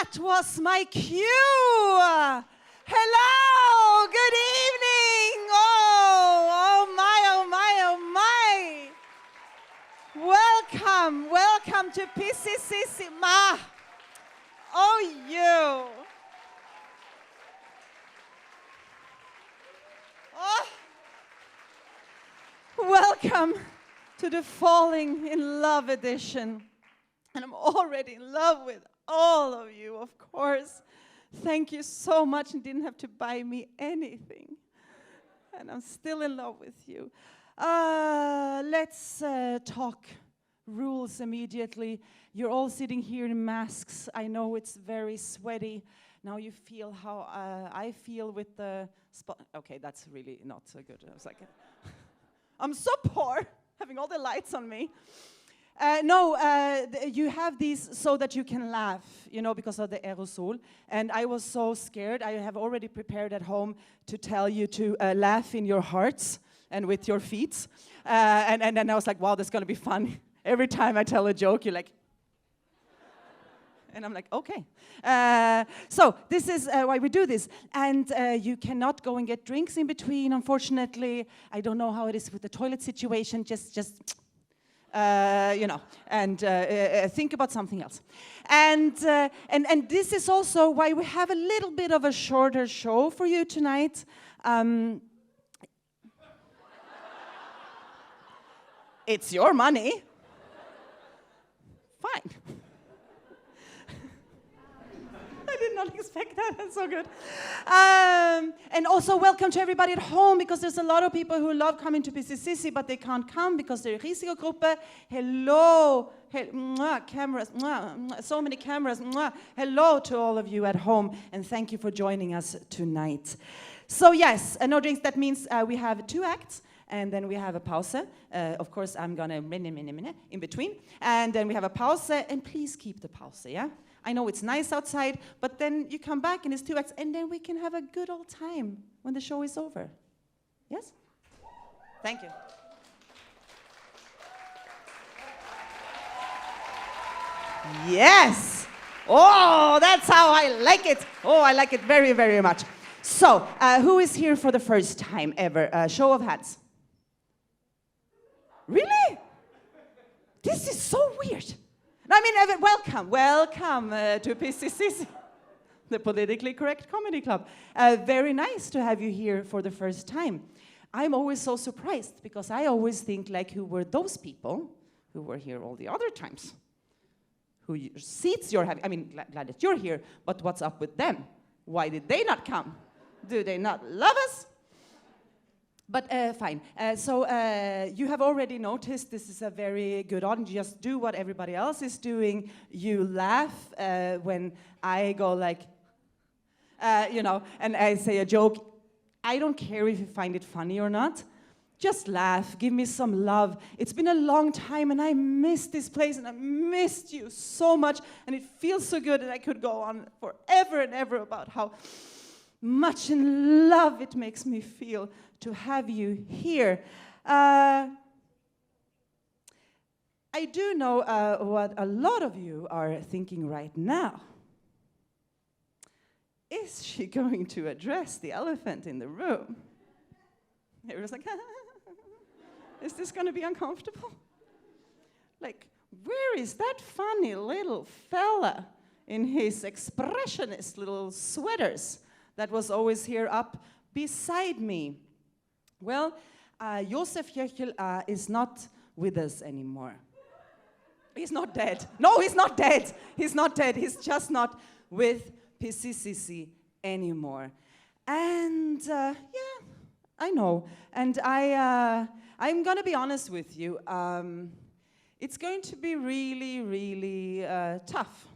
That was my cue. Hello, good evening. Oh my, oh my, oh my. Welcome to PCCC. Oh, you. Oh. Welcome to the Falling in Love edition. And I'm already in love with all of you, of course. Thank you so much, and didn't have to buy me anything. And I'm still in love with you. Let's talk rules immediately. You're all sitting here in masks. I know it's very sweaty. Now you feel how I feel with the spot. Okay, that's really not so good. I was like, I'm so poor, having all the lights on me. You have these so that you can laugh, you know, because of the aerosol. And I was so scared. I have already prepared at home to tell you to laugh in your hearts and with your feet. And then I was like, wow, this is going to be fun. Every time I tell a joke, you're like... And I'm like, okay. So this is why we do this. And you cannot go and get drinks in between, unfortunately. I don't know how it is with the toilet situation. Just you know, and think about something else. And this is also why we have a little bit of a shorter show for you tonight. It's your money. Fine. I did not expect that. That's so good. And also welcome to everybody at home, because there's a lot of people who love coming to PCCC, but they can't come because they're Risikogruppe. Hello. Cameras. So many cameras. Hello to all of you at home, and thank you for joining us tonight. So yes, no drinks. That means we have 2 acts. And then we have a pause. Of course, I'm gonna minute in between. And then we have a pause. And please keep the pause, yeah? I know it's nice outside, but then you come back and it's 2 acts, and then we can have a good old time when the show is over. Yes? Thank you. Yes! Oh, that's how I like it. Oh, I like it very, very much. So, who is here for the first time ever? Show of hands. Really? This is so weird. I mean, welcome to PCCC, the Politically Correct Comedy Club. Very nice to have you here for the first time. I'm always so surprised, because I always think, like, who were those people who were here all the other times? Seats you're having? I mean, glad that you're here, but what's up with them? Why did they not come? Do they not love us? But fine. So you have already noticed this is a very good audience. Just do what everybody else is doing. You laugh when I go like, you know, and I say a joke. I don't care if you find it funny or not. Just laugh. Give me some love. It's been a long time, and I missed this place, and I missed you so much, and it feels so good, and I could go on forever and ever about how much in love it makes me feel to have you here. I do know what a lot of you are thinking right now. Is she going to address the elephant in the room? Everyone's like, is this going to be uncomfortable? Like, where is that funny little fella in his expressionist little sweaters that was always here up beside me? Well, Josef Jöchel is not with us anymore. He's not dead. No, he's not dead. He's not dead. He's just not with PCCC anymore. And yeah, I know. And I'm going to be honest with you. It's going to be really, really tough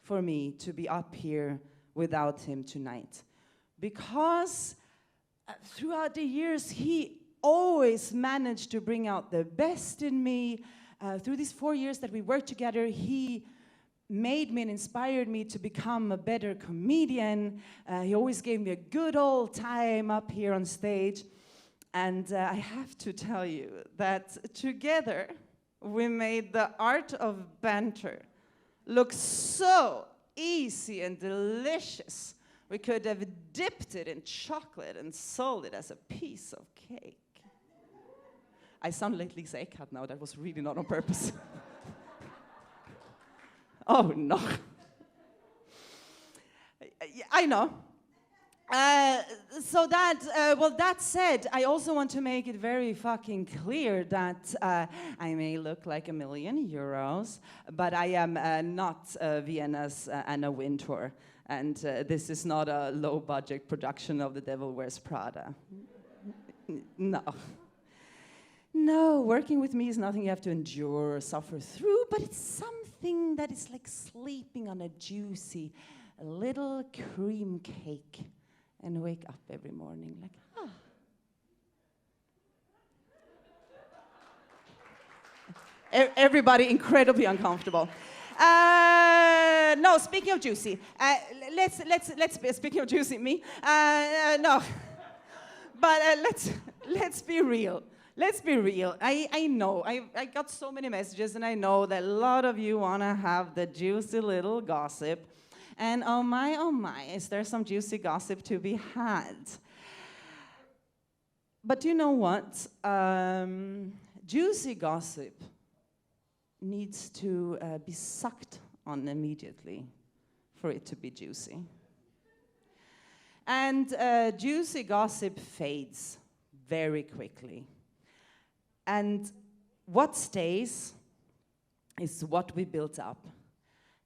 for me to be up here without him tonight. Because throughout the years, he always managed to bring out the best in me. Through these 4 years that we worked together, he made me and inspired me to become a better comedian. He always gave me a good old time up here on stage. And I have to tell you that together we made the art of banter look so easy and delicious. We could have dipped it in chocolate and sold it as a piece of cake. I sound like Lisa Eckhardt now. That was really not on purpose. Oh, no. I know. So that said, I also want to make it very fucking clear that I may look like €1 million, but I am not Vienna's Anna Wintour, and this is not a low-budget production of The Devil Wears Prada. No. No, working with me is nothing you have to endure or suffer through, but it's something that is like sleeping on a juicy little cream cake and wake up every morning like, ah. Everybody incredibly uncomfortable. No, speaking of juicy, let's speaking of juicy, me. No, but let's be real. Let's be real. I know, I got so many messages, and I know that a lot of you want to have the juicy little gossip. And oh my, is there some juicy gossip to be had? But you know what? Juicy gossip needs to be sucked on immediately for it to be juicy. And juicy gossip fades very quickly. And what stays is what we built up,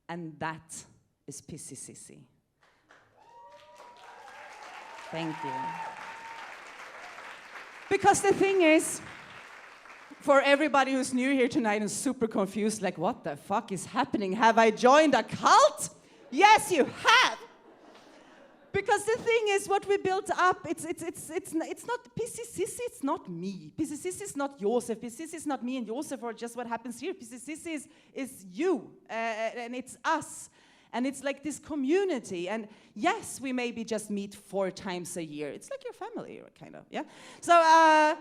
and that is PCCC. Thank you. Because the thing is, for everybody who's new here tonight and super confused, like, what the fuck is happening? Have I joined a cult? Yes, you have. Because the thing is, what we built up, it's not PCCC, it's not me. PCCC is not Josef. PCCC is not me and Josef or just what happens here. PCCC is you, and it's us. And it's like this community. And yes, we maybe just meet 4 times a year. It's like your family, kind of, yeah? So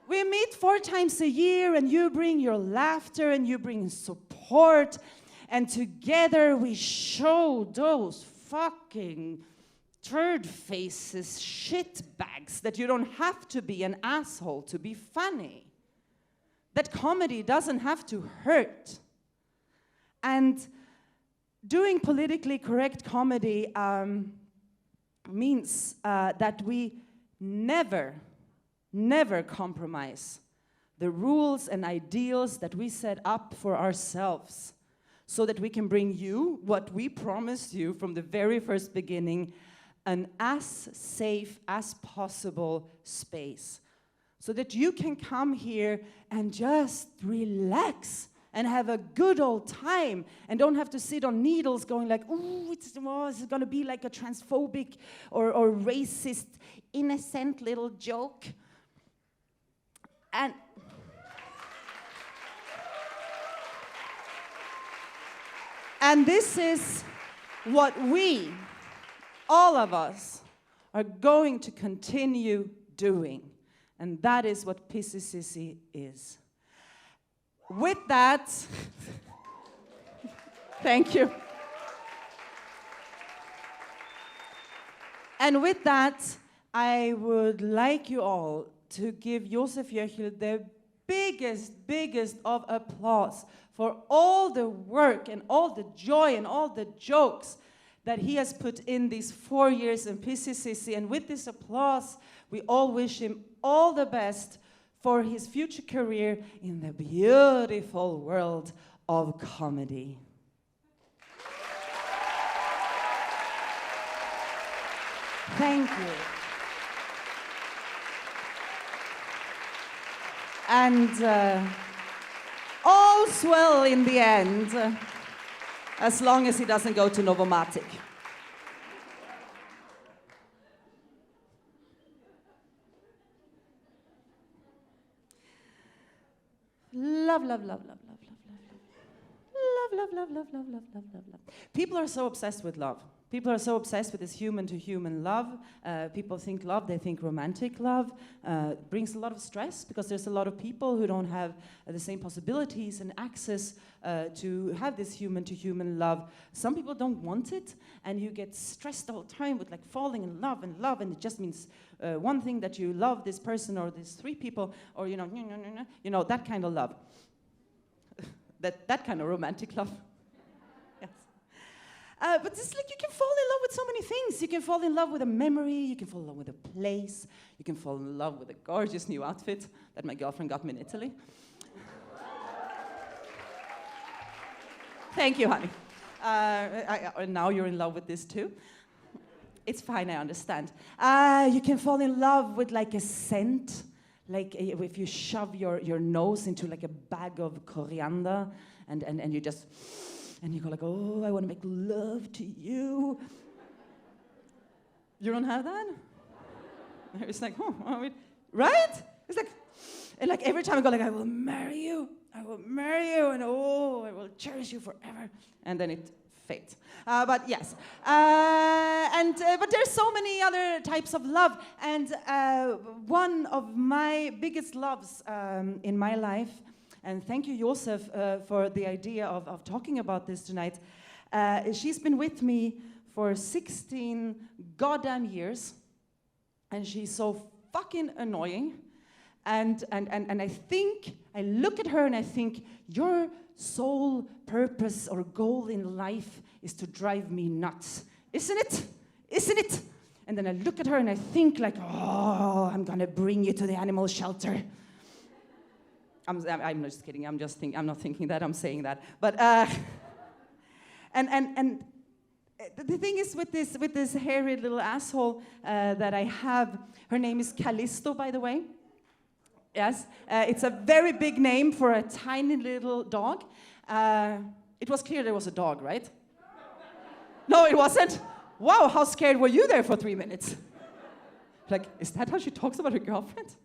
we meet 4 times a year, and you bring your laughter, and you bring support. And together we show those fucking turd faces, shit bags, that you don't have to be an asshole to be funny. That comedy doesn't have to hurt. And doing politically correct comedy means that we never compromise the rules and ideals that we set up for ourselves, so that we can bring you what we promised you from the very first beginning, an as safe as possible space, so that you can come here and just relax and have a good old time and don't have to sit on needles going like, ooh, is it going to be like a transphobic or racist, innocent little joke? And this is what we, all of us, are going to continue doing. And that is what PCCC is. With that, thank you. And with that, I would like you all to give Josef Jöchel the biggest of applause for all the work and all the joy and all the jokes that he has put in these 4 years in PCCC. And with this applause, we all wish him all the best for his future career in the beautiful world of comedy. Thank you. And all's well in the end, as long as he doesn't go to Novomatic. Love, love, love, love, love, love, love, love, love, love, love, love, love, love, love, love. People are so obsessed with love. People are so obsessed with this human-to-human love. People think love, they think romantic love. Brings a lot of stress because there's a lot of people who don't have the same possibilities and access to have this human-to-human love. Some people don't want it, and you get stressed all the time with like falling in love, and it just means one thing, that you love this person or these three people, or you know, that kind of love. that kind of romantic love. But it's like you can fall in love with so many things. You can fall in love with a memory, you can fall in love with a place, you can fall in love with a gorgeous new outfit that my girlfriend got me in Italy. Thank you, honey. Now you're in love with this too. It's fine, I understand. You can fall in love with like a scent, like if you shove your nose into like a bag of coriander and you just... And you go like, oh, I want to make love to you. You don't have that? It's like, oh, right? It's like, and like every time I go like, I will marry you, and oh, I will cherish you forever. And then it fades. But yes. But there's so many other types of love. And one of my biggest loves in my life, and thank you, Josef, for the idea of talking about this tonight. She's been with me for 16 goddamn years, and she's so fucking annoying. And I think, I look at her and I think, your sole purpose or goal in life is to drive me nuts. Isn't it? Isn't it? And then I look at her and I think like, oh, I'm gonna bring you to the animal shelter. I'm just kidding. I'm not thinking that. I'm saying that. But and the thing is with this hairy little asshole that I have. Her name is Callisto, by the way. Yes, it's a very big name for a tiny little dog. It was clear there was a dog, right? No, it wasn't. Wow, how scared were you there for 3 minutes? Like, is that how she talks about her girlfriend,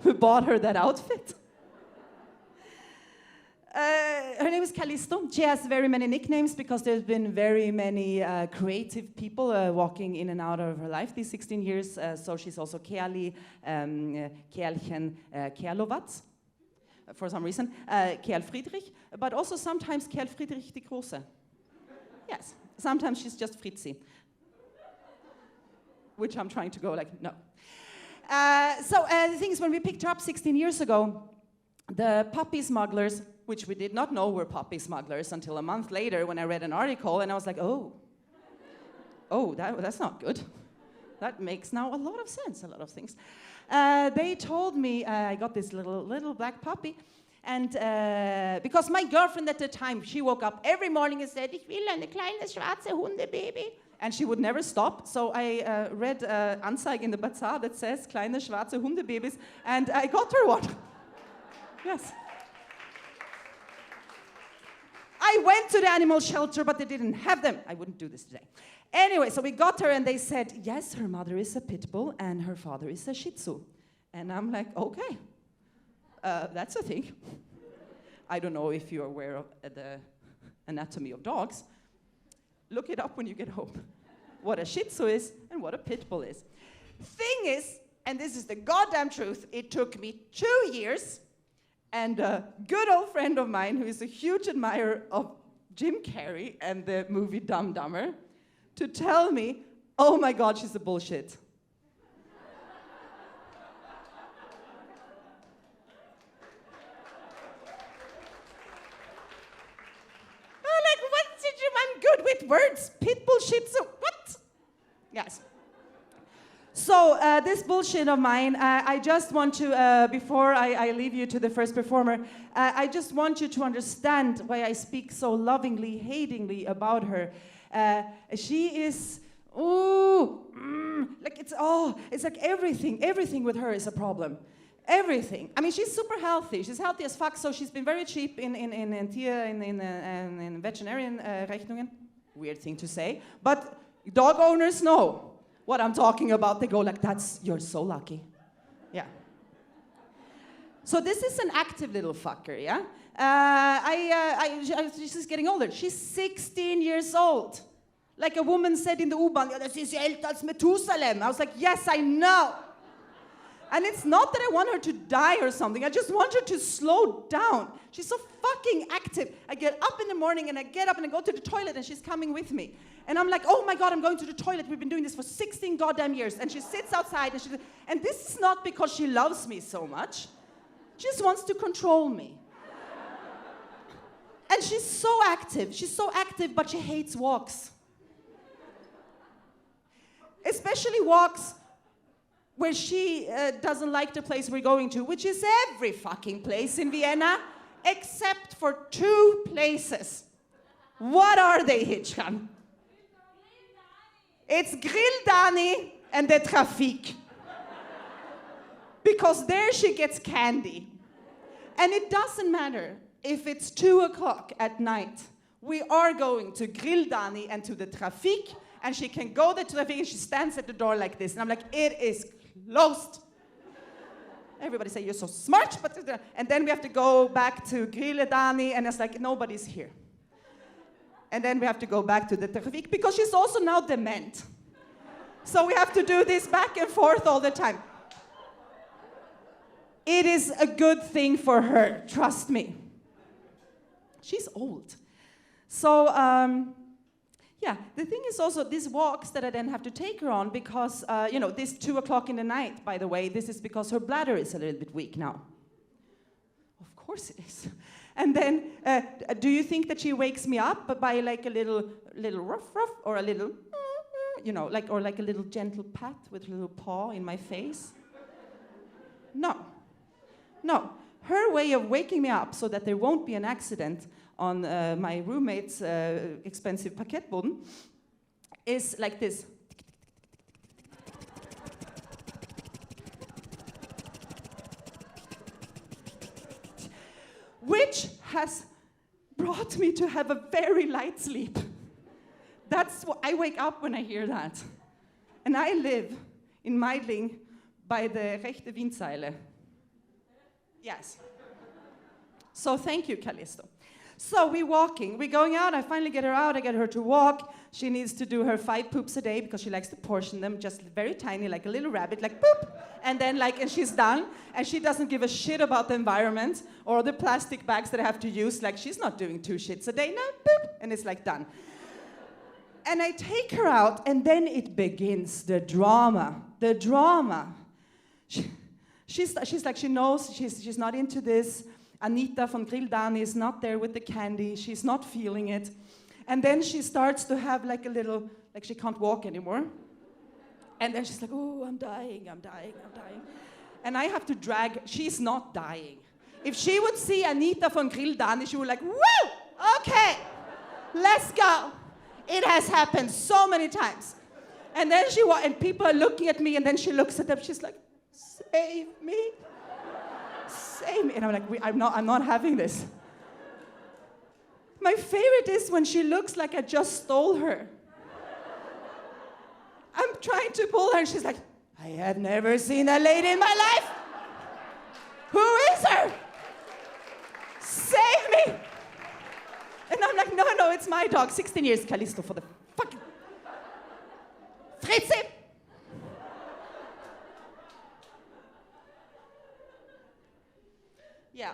who bought her that outfit? Her name is Callisto. She has very many nicknames because there's been very many creative people walking in and out of her life these 16 years. So she's also Keali, Kerlchen, Kerlowatz, for some reason, Kerl Friedrich, but also sometimes Kerl Friedrich die Große. Yes, sometimes she's just Fritzi, which I'm trying to go like, no. So the thing is, when we picked her up 16 years ago, the puppy smugglers, which we did not know were puppy smugglers until a month later when I read an article, and I was like, oh, that's not good. That makes now a lot of sense, a lot of things. They told me I got this little black puppy, and because my girlfriend at the time, she woke up every morning and said, ich will eine kleine schwarze Hundebaby. And she would never stop, so I read Anzeige in the Bazaar that says, kleine schwarze Hundebabys, and I got her one. Yes. I went to the animal shelter, but they didn't have them. I wouldn't do this today. Anyway, so we got her, and they said, yes, her mother is a pit bull, and her father is a shih tzu. And I'm like, okay, that's a thing. I don't know if you're aware of the anatomy of dogs. Look it up when you get home. What a shih tzu is, and what a pit bull is. Thing is, and this is the goddamn truth, it took me 2 years, and a good old friend of mine who is a huge admirer of Jim Carrey and the movie Dumb and Dumber to tell me, oh my God, she's a bullshit. I'm good with words. Pit bull, shih tzu, what? Yes. So this bullshit of mine, I just want to, before I leave you to the first performer, I just want you to understand why I speak so lovingly, hatingly about her. She is, like it's like everything with her is a problem. Everything. I mean, she's super healthy. She's healthy as fuck, so she's been very cheap in veterinarian Rechnungen. Weird thing to say. But dog owners know what I'm talking about. They go like, you're so lucky. Yeah. So this is an active little fucker, yeah? She's getting older. She's 16 years old. Like a woman said in the U-Bahn, ja, das ist ja älter als Methusalem. I was like, yes, I know. And it's not that I want her to die or something. I just want her to slow down. She's so fucking active. I get up in the morning and I get up and I go to the toilet and she's coming with me. And I'm like, oh my God, I'm going to the toilet. We've been doing this for 16 goddamn years. And she sits outside and this is not because she loves me so much. She just wants to control me. And she's so active. She's so active, but she hates walks. Especially walks where she doesn't like the place we're going to, which is every fucking place in Vienna, except for 2 places. What are they, Hitchkan? It's Grill Dani and the Trafik. Because there she gets candy. And it doesn't matter if it's 2 o'clock at night. We are going to Grill Dani and to the Trafik, and she can go to the Trafik and she stands at the door like this. And I'm like, it is closed. Everybody say, you're so smart. And then we have to go back to Grill Dani, and it's like, nobody's here. And then we have to go back to the Trafik, because she's also now dement. So we have to do this back and forth all the time. It is a good thing for her, trust me. She's old. So, yeah, the thing is also these walks that I then have to take her on because, this 2 o'clock in the night, by the way, this is because her bladder is a little bit weak now. Of course it is. And then, do you think that she wakes me up by like a little ruff, or a little, or like a little gentle pat with a little paw in my face? No. No. Her way of waking me up so that there won't be an accident on my roommate's expensive paketboden is like this. Which has brought me to have a very light sleep. That's what I wake up when I hear that. And I live in Meidling by the rechte Windseile. Yes. So thank you, Callisto. So we're walking, we're going out, I finally get her out, I get her to walk. She needs to do her 5 poops a day because she likes to portion them just very tiny, like a little rabbit, like poop. And then and she's done. And she doesn't give a shit about the environment or the plastic bags that I have to use. Like, she's not doing 2 shits a day, no, poop. And it's like done. And I take her out, and then it begins, the drama. The drama. She's like, she knows she's not into this. Anita von Grill Dani is not there with the candy. She's not feeling it. And then she starts to have like a little, like she can't walk anymore. And then she's like, oh, I'm dying. And I have to drag, she's not dying. If she would see Anita von Grill Dani, she would like, woo, okay, let's go. It has happened so many times. And then and people are looking at me, and then she looks at them, she's like, save me. Save me. And I'm like, I'm not having this. My favorite is when she looks like I just stole her. I'm trying to pull her, and she's like, I have never seen a lady in my life. Who is her? Save me. And I'm like, no, it's my dog. 16 years, Callisto, for the fucking... Fritzi! Yeah.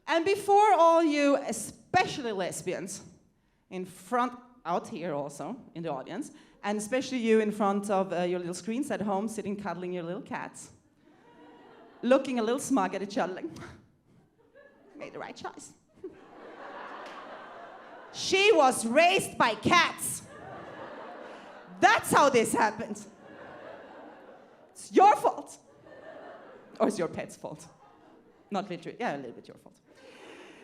And before all you, especially lesbians, in front, out here also, in the audience, and especially you in front of your little screens at home, sitting cuddling your little cats, looking a little smug at each other, like, made the right choice. She was raised by cats. That's how this happened. It's your fault. Or it's your pet's fault. Not literally, yeah, a little bit your fault.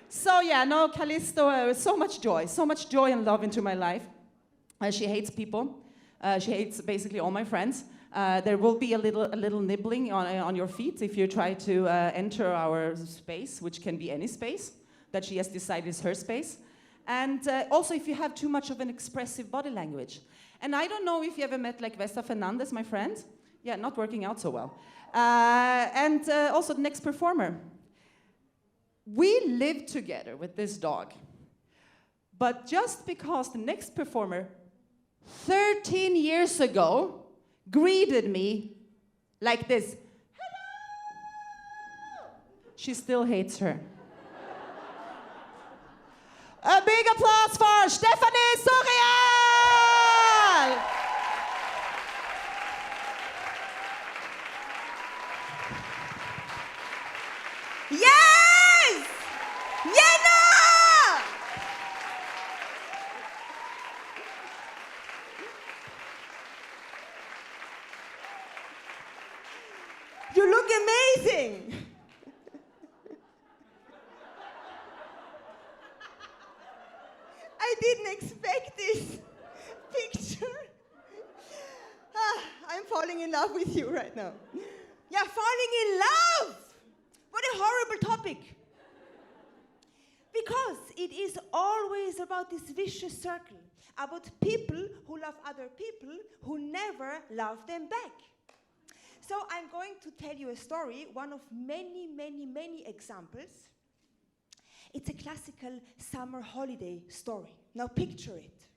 So yeah, no, Callisto, so much joy and love into my life. She hates people. She hates basically all my friends. There will be a little nibbling on your feet if you try to enter our space, which can be any space that she has decided is her space. And also if you have too much of an expressive body language. And I don't know if you ever met like Vesta Fernandez, my friend. Yeah, not working out so well. And also the next performer. We live together with this dog. But just because the next performer 13 years ago greeted me like this, hello, she still hates her. A big applause for Stefanie Sourial! Yes! Vienna! You look amazing! I didn't expect this picture. I'm falling in love with you right now. Yeah, falling in love! What a horrible topic. Because it is always about this vicious circle, about people who love other people who never love them back. So I'm going to tell you a story, one of many, many, many examples. It's a classical summer holiday story. Now picture it.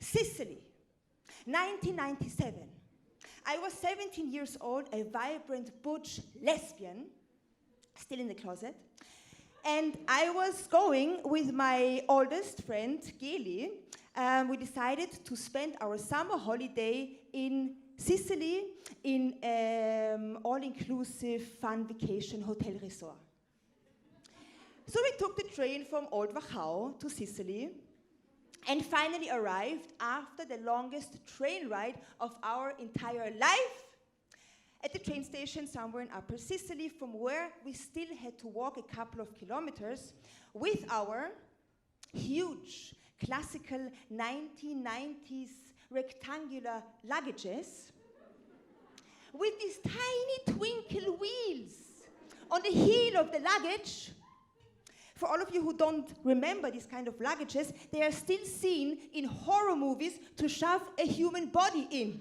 Sicily, 1997. I was 17 years old, a vibrant butch lesbian, still in the closet. And I was going with my oldest friend, Geli. We decided to spend our summer holiday in Sicily in all-inclusive fun vacation hotel resort. So we took the train from Old Wachau to Sicily and finally arrived after the longest train ride of our entire life at the train station somewhere in Upper Sicily, from where we still had to walk a couple of kilometers with our huge classical 1990s rectangular luggages with these tiny twinkle wheels on the heel of the luggage. For all of you who don't remember these kind of luggages, they are still seen in horror movies to shove a human body in.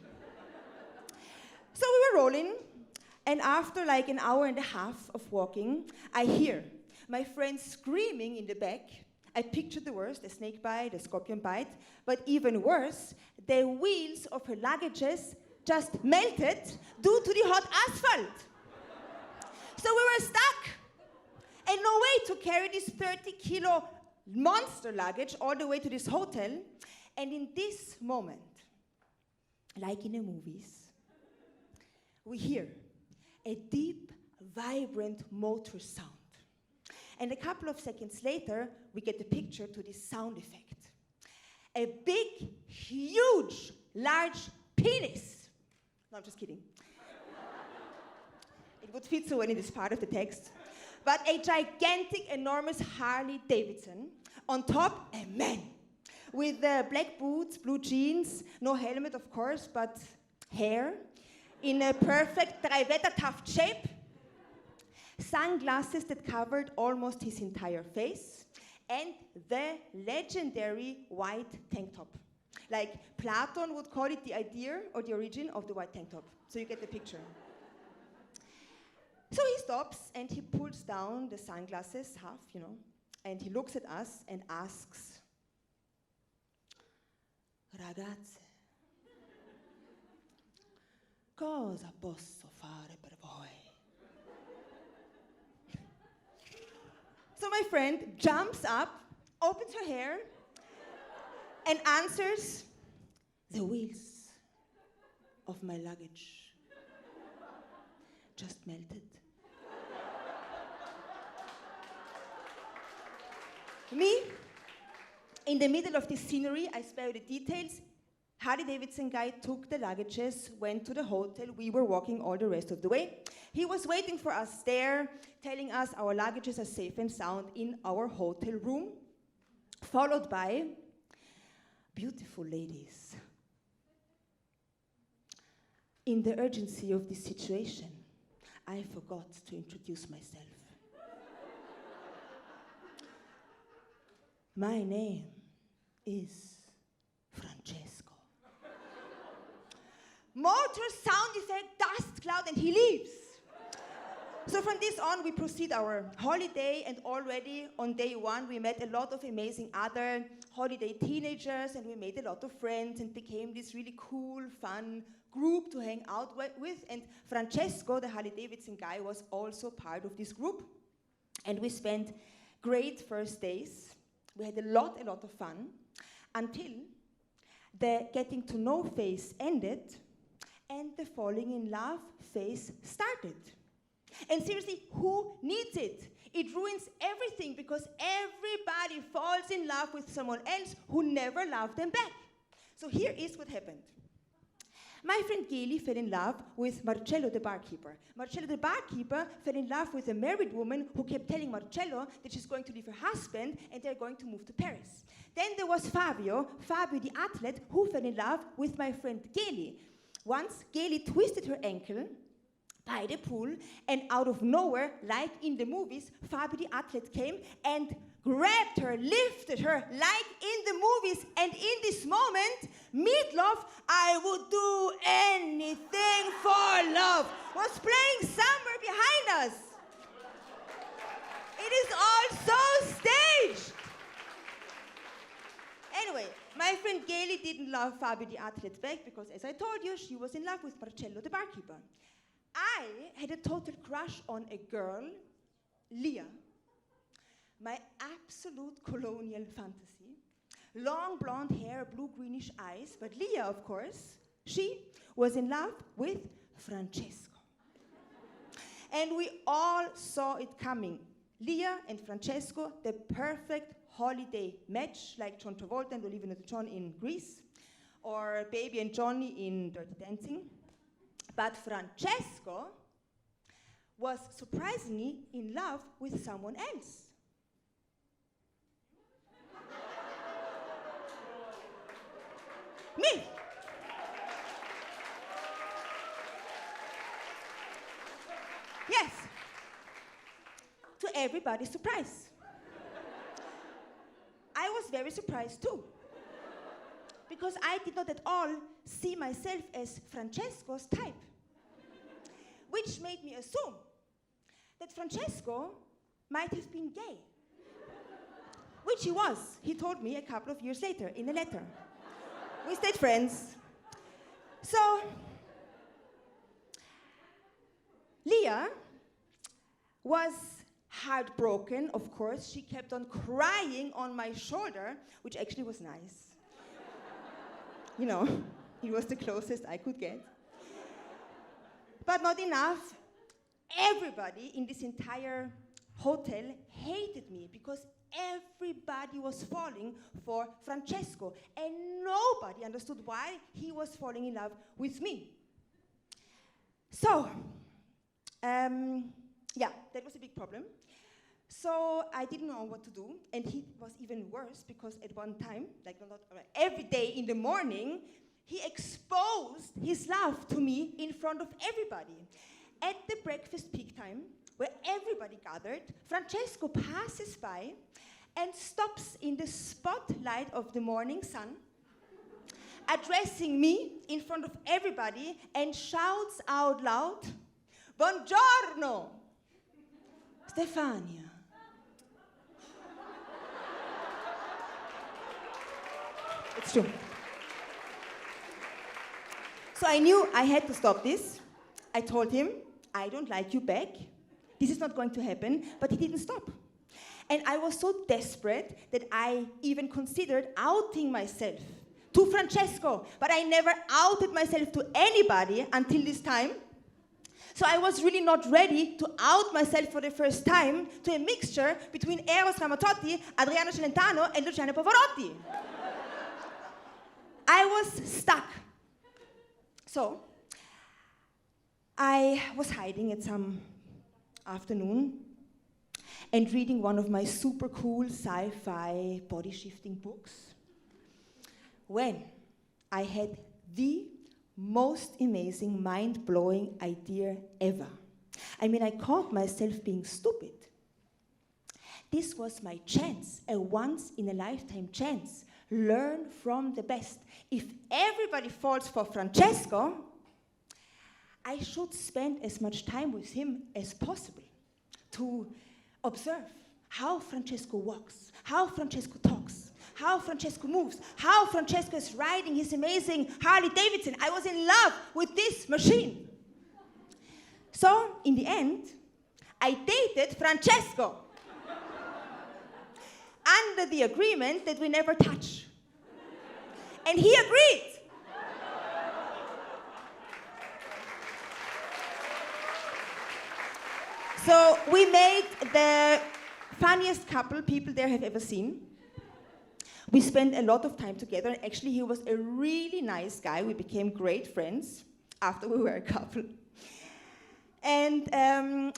So we were rolling, and after like an hour and a half of walking, I hear my friend screaming in the back. I pictured the worst, a snake bite, a scorpion bite, but even worse, the wheels of her luggages just melted due to the hot asphalt. So we were stuck. And no way to carry this 30-kilo monster luggage all the way to this hotel. And in this moment, like in the movies, we hear a deep, vibrant motor sound. And a couple of seconds later, we get the picture to this sound effect. A big, huge, large penis. No, I'm just kidding. It would fit so well in this part of the text. But a gigantic, enormous Harley Davidson. On top, a man with black boots, blue jeans, no helmet, of course, but hair in a perfect Drei-Wetter-Taft shape, sunglasses that covered almost his entire face, and the legendary white tank top. Like Platon would call it the idea or the origin of the white tank top. So you get the picture. So he stops and he pulls down the sunglasses, half, you know, and he looks at us and asks, Ragazze, cosa posso fare per voi? So my friend jumps up, opens her hair, and answers, the wheels of my luggage just melted. Me, in the middle of this scenery, I spare you the details. Harley Davidson guy took the luggages, went to the hotel. We were walking all the rest of the way. He was waiting for us there, telling us our luggages are safe and sound in our hotel room, followed by beautiful ladies. In the urgency of this situation, I forgot to introduce myself. My name is Francesco. Motor, sound effect, dust cloud, and he leaves. So from this on, we proceed our holiday, and already on day one, we met a lot of amazing other holiday teenagers, and we made a lot of friends and became this really cool, fun group to hang out with. And Francesco, the Harley-Davidson guy, was also part of this group. And we spent great first days. We had a lot of fun until the getting to know phase ended and the falling in love phase started. And seriously, who needs it? It ruins everything because everybody falls in love with someone else who never loved them back. So here is what happened. My friend Geli fell in love with Marcello the barkeeper. Marcello the barkeeper fell in love with a married woman who kept telling Marcello that she's going to leave her husband and they're going to move to Paris. Then there was Fabio the athlete, who fell in love with my friend Geli. Once Geli twisted her ankle by the pool, and out of nowhere, like in the movies, Fabio the athlete came and grabbed her, lifted her, like in the movies. And in this moment, Meatloaf, I would do anything for love, was playing somewhere behind us. It is all so staged. Anyway, my friend Geli didn't love Fabio the athlete back because, as I told you, she was in love with Marcello the barkeeper. I had a total crush on a girl, Leah, my absolute colonial fantasy. Long blonde hair, blue-greenish eyes, but Leah, of course, she was in love with Francesco. And we all saw it coming. Leah and Francesco, the perfect holiday match, like John Travolta and Olivia Newton-John in Grease, or Baby and Johnny in Dirty Dancing. But Francesco was surprisingly in love with someone else. Me. Yes. To everybody's surprise. I was very surprised too. Because I did not at all see myself as Francesco's type. Which made me assume that Francesco might have been gay. Which he was. He told me a couple of years later in a letter. We stayed friends. So, Leah was heartbroken, of course. She kept on crying on my shoulder, which actually was nice. You know, it was the closest I could get. But not enough. Everybody in this entire hotel hated me because everybody was falling for Francesco, and nobody understood why he was falling in love with me. So, yeah, that was a big problem. So I didn't know what to do, and he was even worse because at one time, like every day in the morning, he exposed his love to me in front of everybody. At the breakfast peak time, where everybody gathered, Francesco passes by and stops in the spotlight of the morning sun, addressing me in front of everybody, and shouts out loud, "Buongiorno, Stefania." It's true. So I knew I had to stop this. I told him, I don't like you back. This is not going to happen, but he didn't stop. And I was so desperate that I even considered outing myself to Francesco, but I never outed myself to anybody until this time. So I was really not ready to out myself for the first time to a mixture between Eros Ramazzotti, Adriano Celentano, and Luciano Pavarotti. I was stuck. So I was hiding at some afternoon and reading one of my super cool sci-fi body shifting books when I had the most amazing, mind-blowing idea ever. I mean, I caught myself being stupid. This was my chance, a once-in-a-lifetime chance. Learn from the best. If everybody falls for Francesco, I should spend as much time with him as possible to observe how Francesco walks, how Francesco talks, how how Francesco moves, how Francesco is riding his amazing Harley Davidson. I was in love with this machine. So, in the end, I dated Francesco under the agreement that we never touch. And he agreed. So we made the funniest couple people there have ever seen. We spent a lot of time together. Actually, he was a really nice guy. We became great friends after we were a couple. And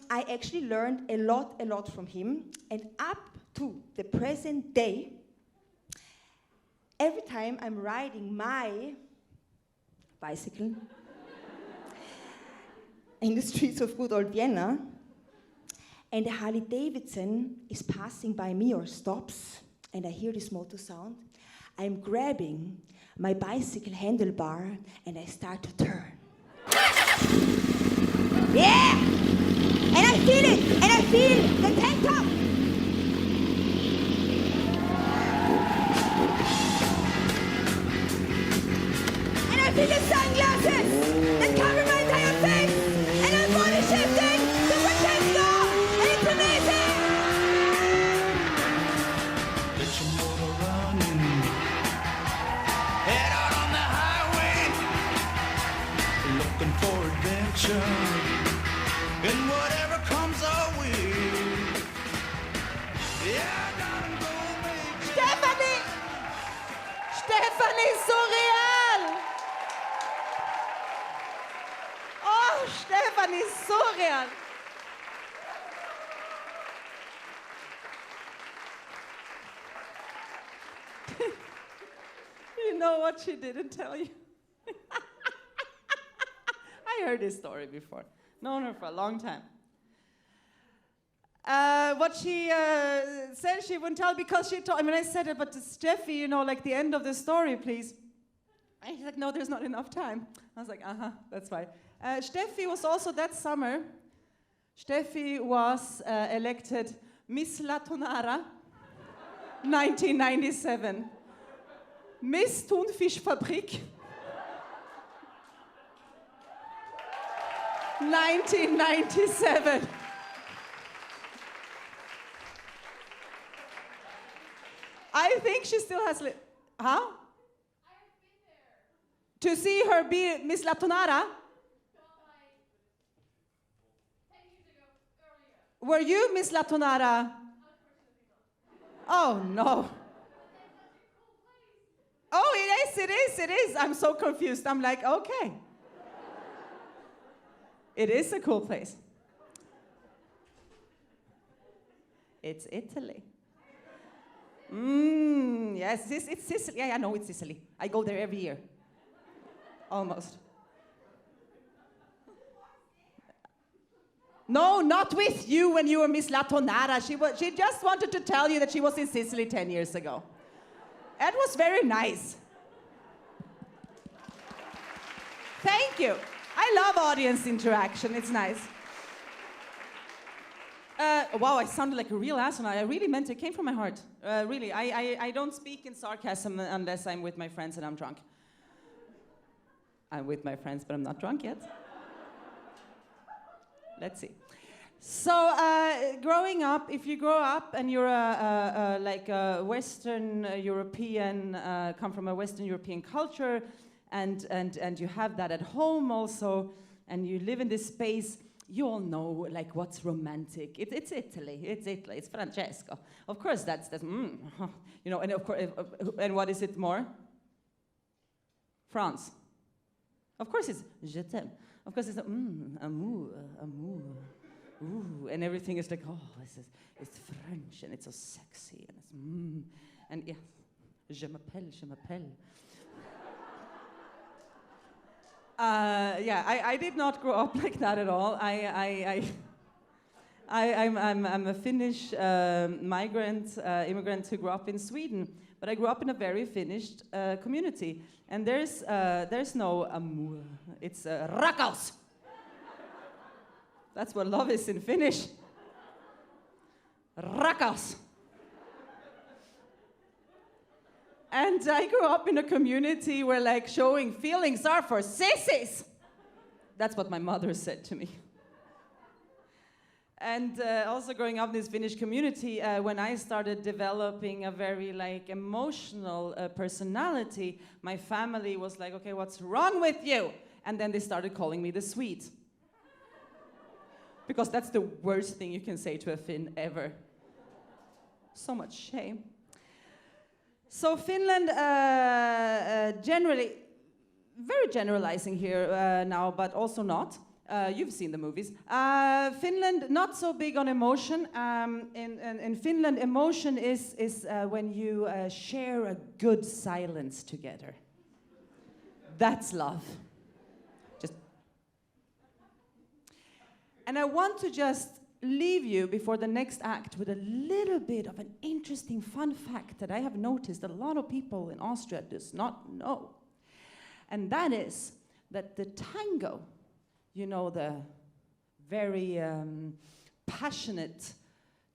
I actually learned a lot from him. And up to the present day, every time I'm riding my bicycle in the streets of good old Vienna, and the Harley Davidson is passing by me or stops, and I hear this motor sound, I'm grabbing my bicycle handlebar and I start to turn. Yeah! And I feel it! And I feel the tank top! And I feel the sunglasses that cover my entire face! And I'm body shifting to Francesco! And it's amazing! Get your motor running. Head out on the highway. Looking for adventure. And whatever comes our way. Yeah, gotta go make it. Stefanie! Stefanie Sourial! Oh, Stefanie Sourial! You know what she didn't tell you? I heard this story before. Known her for a long time. What she said she wouldn't tell because she told, I mean, I said it, but to Steffi, you know, like the end of the story, please. And she's like, no, there's not enough time. I was like, that's fine. Steffi was also that summer, Steffi was elected Miss Latonara, 1997. Miss Thunfischfabrik, 1997. I think she still has... Huh? I have been there. To see her be Miss Latonara? Were you Miss Latonara? Oh, no. Oh, it is. I'm so confused. I'm like, okay. It is a cool place. It's Italy. Yes, it's Sicily. Yeah, I know it's Sicily. I go there every year. Almost. No, not with you when you were Miss Latonara. She just wanted to tell you that she was in Sicily 10 years ago. That was very nice. Thank you. I love audience interaction. It's nice. Wow, I sounded like a real asshole. I really meant it. It came from my heart. Really, I don't speak in sarcasm unless I'm with my friends and I'm drunk. I'm with my friends, but I'm not drunk yet. Let's see. So, growing up, if you grow up and you're like a Western European, come from a Western European culture, and you have that at home also, and you live in this space, you all know like what's romantic. It's Italy. It's Francesco. Of course, that's you know, and of course, and what is it more? France. Of course, it's je t'aime. Of course, it's amour, amour. Ooh, and everything is like, oh, it's French, and it's so sexy, and it's and yeah, je m'appelle. Yeah, I did not grow up like that at all. I'm a Finnish migrant, immigrant who grew up in Sweden, but I grew up in a very Finnish community, and there's no amour. It's rakkaus. That's what love is in Finnish. Rakkaus. And I grew up in a community where like showing feelings are for sissies. That's what my mother said to me. And also growing up in this Finnish community, when I started developing a very like emotional personality, my family was like, okay, what's wrong with you? And then they started calling me the Swede. Because that's the worst thing you can say to a Finn ever. So much shame. So Finland, generally, very generalizing here now, but also not. You've seen the movies. Finland, not so big on emotion. In Finland, emotion is when you share a good silence together. That's love. And I want to just leave you before the next act with a little bit of an interesting fun fact that I have noticed that a lot of people in Austria does not know. And that is that the tango, you know, the very passionate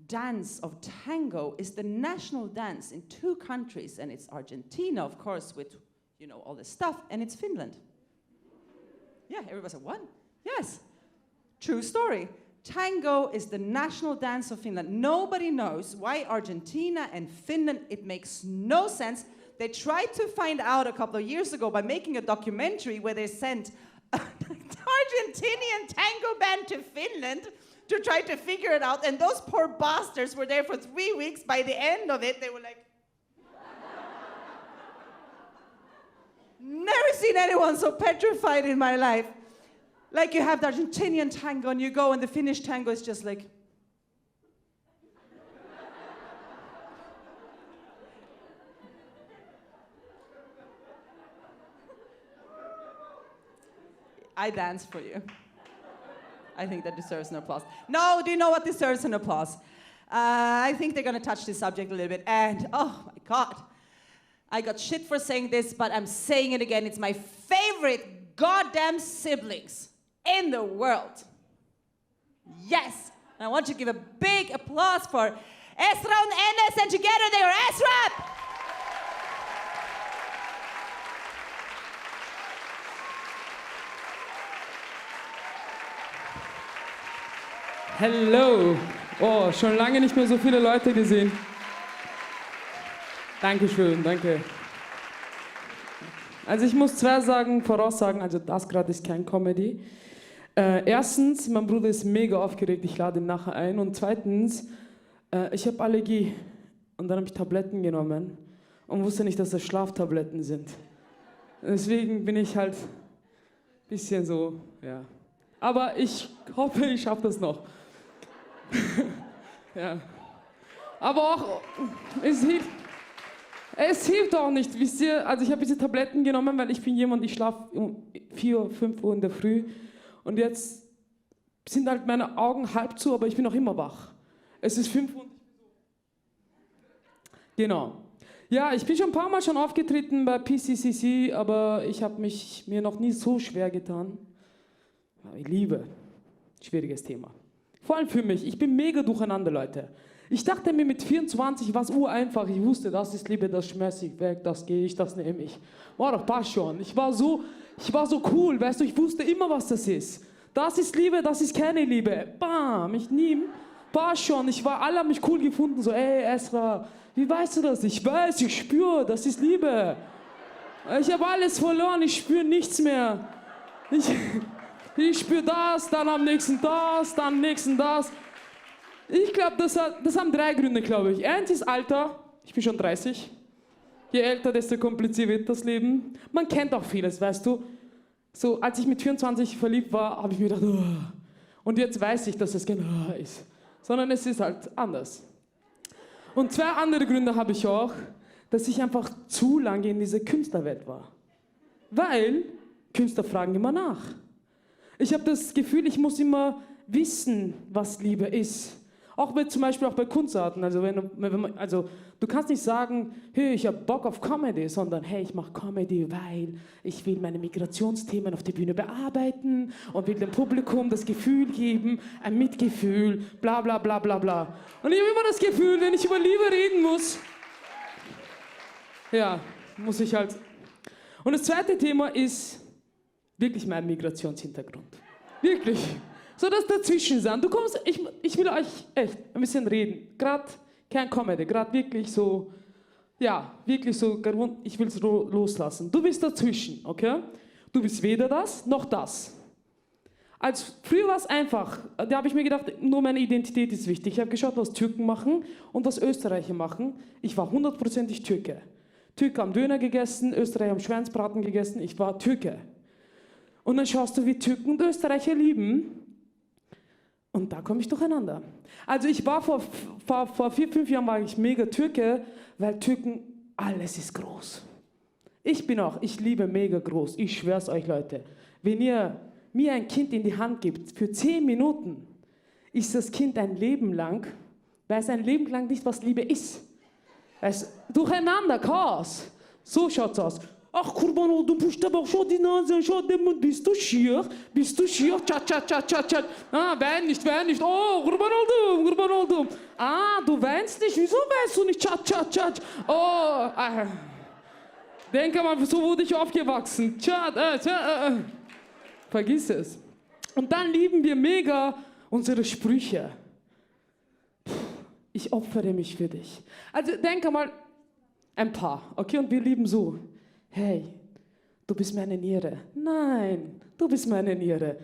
dance of tango is the national dance in 2 countries, and it's Argentina, of course, with, you know, all this stuff, and it's Finland. Yeah, everybody said, what? Yes, true story. Tango is the national dance of Finland. Nobody knows why Argentina and Finland, it makes no sense. They tried to find out a couple of years ago by making a documentary where they sent an Argentinian tango band to Finland to try to figure it out. And those poor bastards were there for 3 weeks. By the end of it, they were like, never seen anyone so petrified in my life. Like you have the Argentinian tango and you go and the Finnish tango is just like... I dance for you. I think that deserves an applause. No, do you know what deserves an applause? I think they're gonna touch this subject a little bit and oh my God. I got shit for saying this, but I'm saying it again. It's my favorite goddamn siblings in the world. Yes. And I want you to give a big applause for Esra and Enes, and together they are Esrap. Hello. Oh, schon lange nicht mehr so viele Leute gesehen. Dankeschön, danke. Also ich muss 2 Sachen voraussagen, also das gerade ist kein Comedy. Erstens, mein Bruder ist mega aufgeregt, ich lade ihn nachher ein. Und zweitens, ich habe Allergie und dann habe ich Tabletten genommen und wusste nicht, dass das Schlaftabletten sind. Deswegen bin ich halt ein bisschen so, ja. Aber ich hoffe, ich schaffe das noch. Ja. Aber auch, es hilft auch nicht, wisst ihr, also ich habe diese Tabletten genommen, weil ich bin jemand, ich schlafe um 4, 5 Uhr in der Früh und jetzt sind halt meine Augen halb zu, aber ich bin noch immer wach. Es ist 5 Uhr. Genau. Ja, ich bin schon ein paar Mal aufgetreten bei PCCC, aber ich habe mir noch nie so schwer getan. Ich liebe, schwieriges Thema. Vor allem für mich, ich bin mega durcheinander, Leute. Ich dachte mir mit 24 war es ureinfach. Ich wusste, das ist Liebe, das schmeiß ich weg, das gehe ich, das nehme ich. War doch, passt schon. Ich war so cool, weißt du, ich wusste immer, was das ist. Das ist Liebe, das ist keine Liebe. Bam, ich nehme, passt schon. Alle haben mich cool gefunden, so, ey, Esra, wie weißt du das? Ich weiß, ich spüre, das ist Liebe. Ich habe alles verloren, ich spüre nichts mehr. Ich spüre das, dann am nächsten das, dann am nächsten das. Ich glaube, das haben 3 Gründe, glaube ich. Eins ist Alter. Ich bin schon 30. Je älter, desto komplizierter wird das Leben. Man kennt auch vieles, weißt du. So, als ich mit 24 verliebt war, habe ich mir gedacht, oh. Und jetzt weiß ich, dass es kein oh ist. Sondern es ist halt anders. Und 2 andere Gründe habe ich auch, dass ich einfach zu lange in dieser Künstlerwelt war. Weil Künstler fragen immer nach. Ich habe das Gefühl, ich muss immer wissen, was Liebe ist. Zum Beispiel auch bei Kunstarten. Also, du kannst nicht sagen, hey, ich habe Bock auf Comedy, sondern hey, ich mache Comedy, weil ich will meine Migrationsthemen auf der Bühne bearbeiten und will dem Publikum das Gefühl geben, ein Mitgefühl, bla bla bla bla bla. Und ich habe immer das Gefühl, wenn ich über Liebe reden muss, Ja, muss ich halt. Und das zweite Thema ist wirklich mein Migrationshintergrund. Wirklich. So das dazwischen sein. Du kommst, ich will euch echt ein bisschen reden. Gerade kein Comedy, gerade wirklich so, ja, wirklich so, ich will es loslassen. Du bist dazwischen, okay? Du bist weder das, noch das. Früher war es einfach, da habe ich mir gedacht, nur meine Identität ist wichtig. Ich habe geschaut, was Türken machen und was Österreicher machen. Ich war 100%ig Türke. Türke haben Döner gegessen, Österreicher haben Schweinsbraten gegessen, ich war Türke. Und dann schaust du, wie Türken und Österreicher lieben. Und da komme ich durcheinander. Also ich war vor 4-5 Jahren war ich mega Türke, weil Türken, alles ist groß. Ich liebe mega groß. Ich schwör's euch, Leute. Wenn ihr mir ein Kind in die Hand gibt, für 10 Minuten, ist das Kind ein Leben lang, weiß ein Leben lang nicht, was Liebe ist. Durcheinander, Chaos. So schaut's aus. Ach, Kurban, du pusht aber auch schon die Nase, schau, bist du schier? Tschat, tschat, tschat, tschat, tschat. Ah, wein nicht. Oh, Kurban. Ah, du weinst nicht, wieso weinst du nicht? Tschat, tschat, tschat. Oh, denke mal, so wurde ich aufgewachsen. Tschat, Vergiss es. Und dann lieben wir mega unsere Sprüche. Ich opfere mich für dich. Also denke mal, ein Paar, okay? Und wir lieben so. Hey, du bist meine Niere. Nein, du bist meine Niere.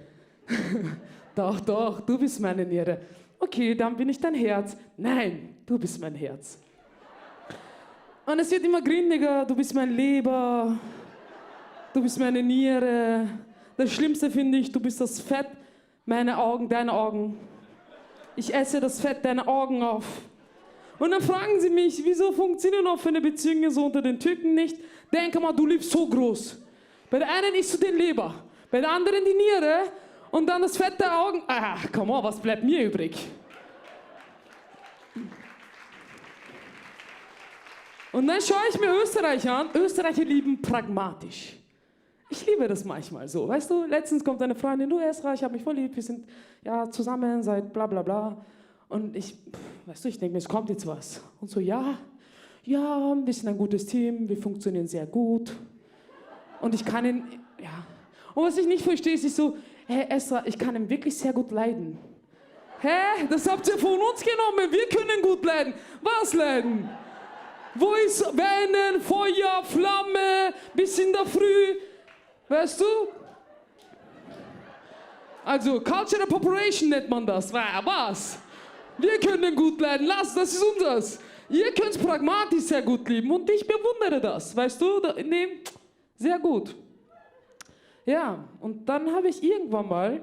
Doch, du bist meine Niere. Okay, dann bin ich dein Herz. Nein, du bist mein Herz. Und es wird immer grindiger. Du bist mein Leber. Du bist meine Niere. Das Schlimmste finde ich, du bist das Fett, meine Augen, deine Augen. Ich esse das Fett deiner Augen auf. Und dann fragen sie mich, wieso funktionieren offene Beziehungen so unter den Türken nicht? Denke mal, du liebst so groß. Bei der einen isst du den Leber, bei der anderen die Niere und dann das Fett der Augen. Come on, was bleibt mir übrig? Und dann schaue ich mir Österreicher an. Österreicher lieben pragmatisch. Ich liebe das manchmal so, weißt du, letztens kommt eine Freundin, du Esra, ich habe mich voll lieb, wir sind ja zusammen seit bla bla bla. Und ich denke mir, es kommt jetzt was. Und so, ja, wir sind ein gutes Team, wir funktionieren sehr gut. Und ich kann ihn, ja. Und was ich nicht verstehe, ist so, hey Esra, ich kann ihn wirklich sehr gut leiden. Hä? Das habt ihr von uns genommen, wir können gut leiden. Was leiden? Wo ist Weinen, Feuer, Flamme, bis in der Früh? Weißt du? Also, Cultural Appropriation nennt man das. Was? Wir können gut leiden, das ist unseres. Ihr könnt pragmatisch sehr gut lieben und ich bewundere das. Weißt du? Nee, sehr gut. Ja, und dann habe ich irgendwann mal,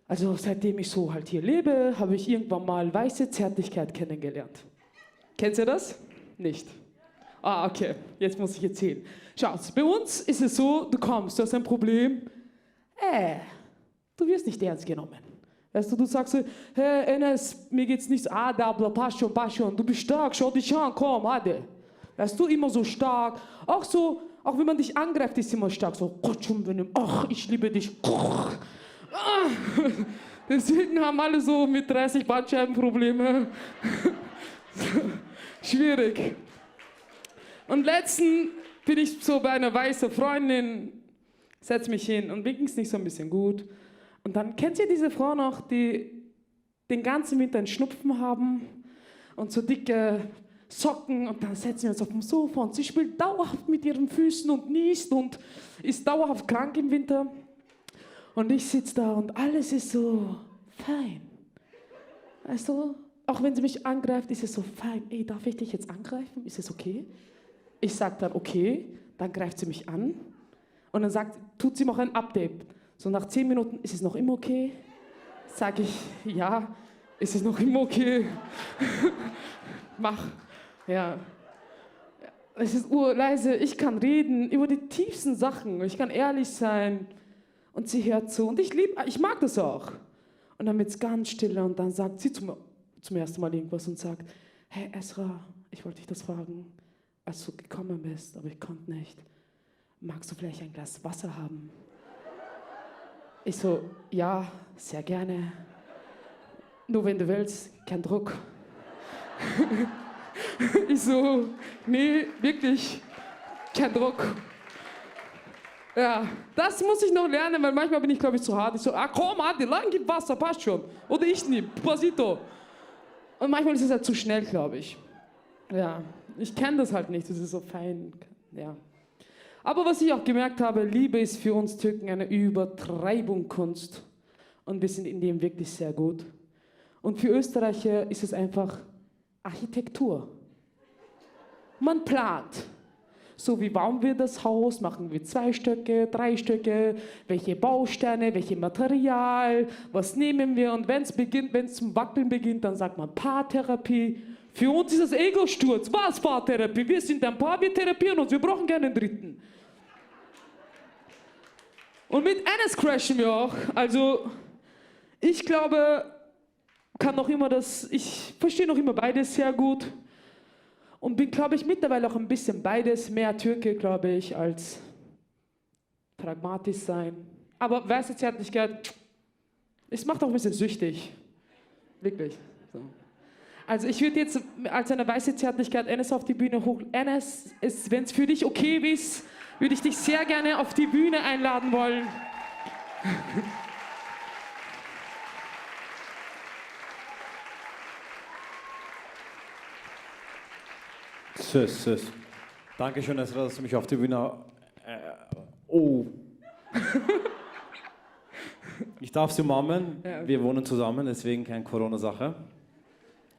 also seitdem ich so halt hier lebe, habe ich irgendwann mal weiße Zärtlichkeit kennengelernt. Kennst du das? Nicht. Okay, jetzt muss ich erzählen. Schau, bei uns ist es so, du kommst, du hast ein Problem, du wirst nicht ernst genommen. Weißt du, du sagst so, hey Enes, mir geht's nicht so, passt schon, du bist stark, schau dich an, komm, ade. Weißt du, immer so stark. Auch wenn man dich angreift, ist immer stark, so, ach, ich liebe dich. Deswegen haben alle so mit 30 Bandscheibenprobleme. Schwierig. Und letztens bin ich so bei einer weißen Freundin, setz mich hin und mir ging's nicht so ein bisschen gut. Und dann kennt ihr diese Frau noch, die den ganzen Winter einen Schnupfen haben und so dicke Socken und dann setzen wir uns auf dem Sofa und sie spielt dauerhaft mit ihren Füßen und niest und ist dauerhaft krank im Winter. Und ich sitze da und alles ist so fein. Weißt du, auch wenn sie mich angreift, ist es so fein. Ey, darf ich dich jetzt angreifen? Ist es okay? Ich sage dann okay, dann greift sie mich an und dann tut sie noch ein Update. So nach 10 Minuten, ist es noch immer okay? Sage ich, ja, ist es noch immer okay? Mach, ja. Es ist urleise, ich kann reden über die tiefsten Sachen, ich kann ehrlich sein und sie hört zu und ich mag das auch. Und dann wird es ganz still und dann sagt sie zum ersten Mal irgendwas und sagt, hey Esra, ich wollte dich das fragen, als du gekommen bist, aber ich konnte nicht. Magst du vielleicht ein Glas Wasser haben? Ich so, ja, sehr gerne. Nur wenn du willst, kein Druck. Ich so, nee, wirklich. Kein Druck. Ja, das muss ich noch lernen, weil manchmal bin ich, glaube ich, zu hart. Ich so, komm, Adi, lang gib Wasser, passt schon. Oder ich nie, Pasito. Und manchmal ist es halt zu schnell, glaube ich. Ja, ich kenne das halt nicht, das ist so fein. Ja. Aber was ich auch gemerkt habe, Liebe ist für uns Türken eine Übertreibung Kunst. Und wir sind in dem wirklich sehr gut. Und für Österreicher ist es einfach Architektur. Man plant. So wie bauen wir das Haus, machen wir 2 Stöcke, 3 Stöcke, welche Bausteine, welche Material, was nehmen wir und wenn es zum Wackeln beginnt, dann sagt man Paartherapie. Für uns ist das Ego-Sturz. Was Paartherapie? Wir sind ein Paar, wir therapieren uns, wir brauchen keinen Dritten. Und mit Enes crashen wir auch. Also ich glaube, ich verstehe noch immer beides sehr gut. Und bin, glaube ich, mittlerweile auch ein bisschen beides, mehr Türke, glaube ich, als pragmatisch sein. Aber weiße Zärtlichkeit, es macht auch ein bisschen süchtig. Wirklich. So. Also ich würde jetzt als eine weiße Zärtlichkeit Enes auf die Bühne hoch... Enes, wenn es für dich okay ist, würde ich dich sehr gerne auf die Bühne einladen wollen. Süß. Dankeschön, Esrap, dass du mich auf die Bühne... Oh. Ich darf sie umarmen. Ja, okay. Wir wohnen zusammen, deswegen keine Corona-Sache.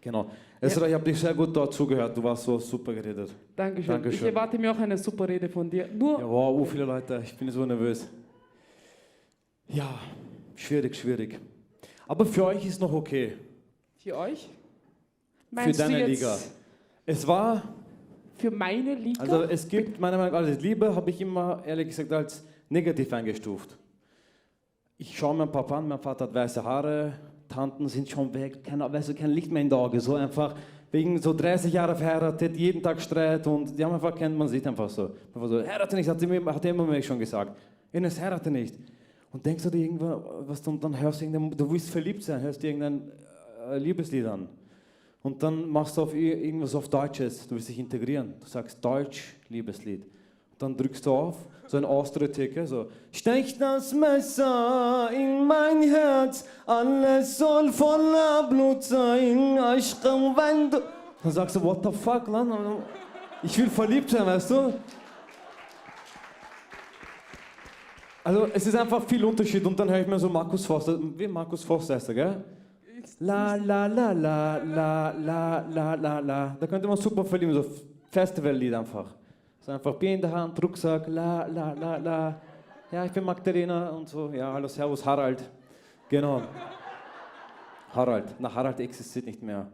Genau. Esrap, ich habe dich sehr gut dort zugehört. Du warst so super geredet. Dankeschön. Ich erwarte mir auch eine super Rede von dir. Nur Ja, wow, viele Leute. Ich bin so nervös. Ja, schwierig. Aber für euch ist noch okay. für euch? Für deine Liga. Es war... Für meine Liga? Also es gibt meiner Meinung nach, Liebe habe ich immer ehrlich gesagt als negativ eingestuft. Ich schaue meinen Papa an, mein Vater hat weiße Haare, Tanten sind schon weg, kein Licht mehr in der Auge, so einfach wegen so 30 Jahre verheiratet, jeden Tag Streit und die haben einfach man sieht einfach so. Heirate nicht, hat er immer mir schon gesagt. Ines, heirate nicht. Und denkst du dir irgendwann, dann hörst du du willst verliebt sein, hörst du irgendein Liebeslied an. Und dann machst du irgendwas auf Deutsches, du willst dich integrieren. Du sagst Deutsch, Liebeslied. Und dann drückst du auf, so ein Austro-Ticker, so stech das Messer in mein Herz, alles soll voller Blut sein, wenn du... Dann sagst du, what the fuck, Mann? Ich will verliebt sein, weißt du? Also es ist einfach viel Unterschied und dann höre ich mir so Markus Forster, wie Markus Forster heißt er, gell? La la la la la la la la la. Da könnte man super verlieben, so Festivallied einfach. So einfach Bier in der Hand, Rucksack, la la la la. Ja, ich bin Magdalena und so. Ja, hallo, servus, Harald. Genau. Harald. Na, Harald existiert nicht mehr.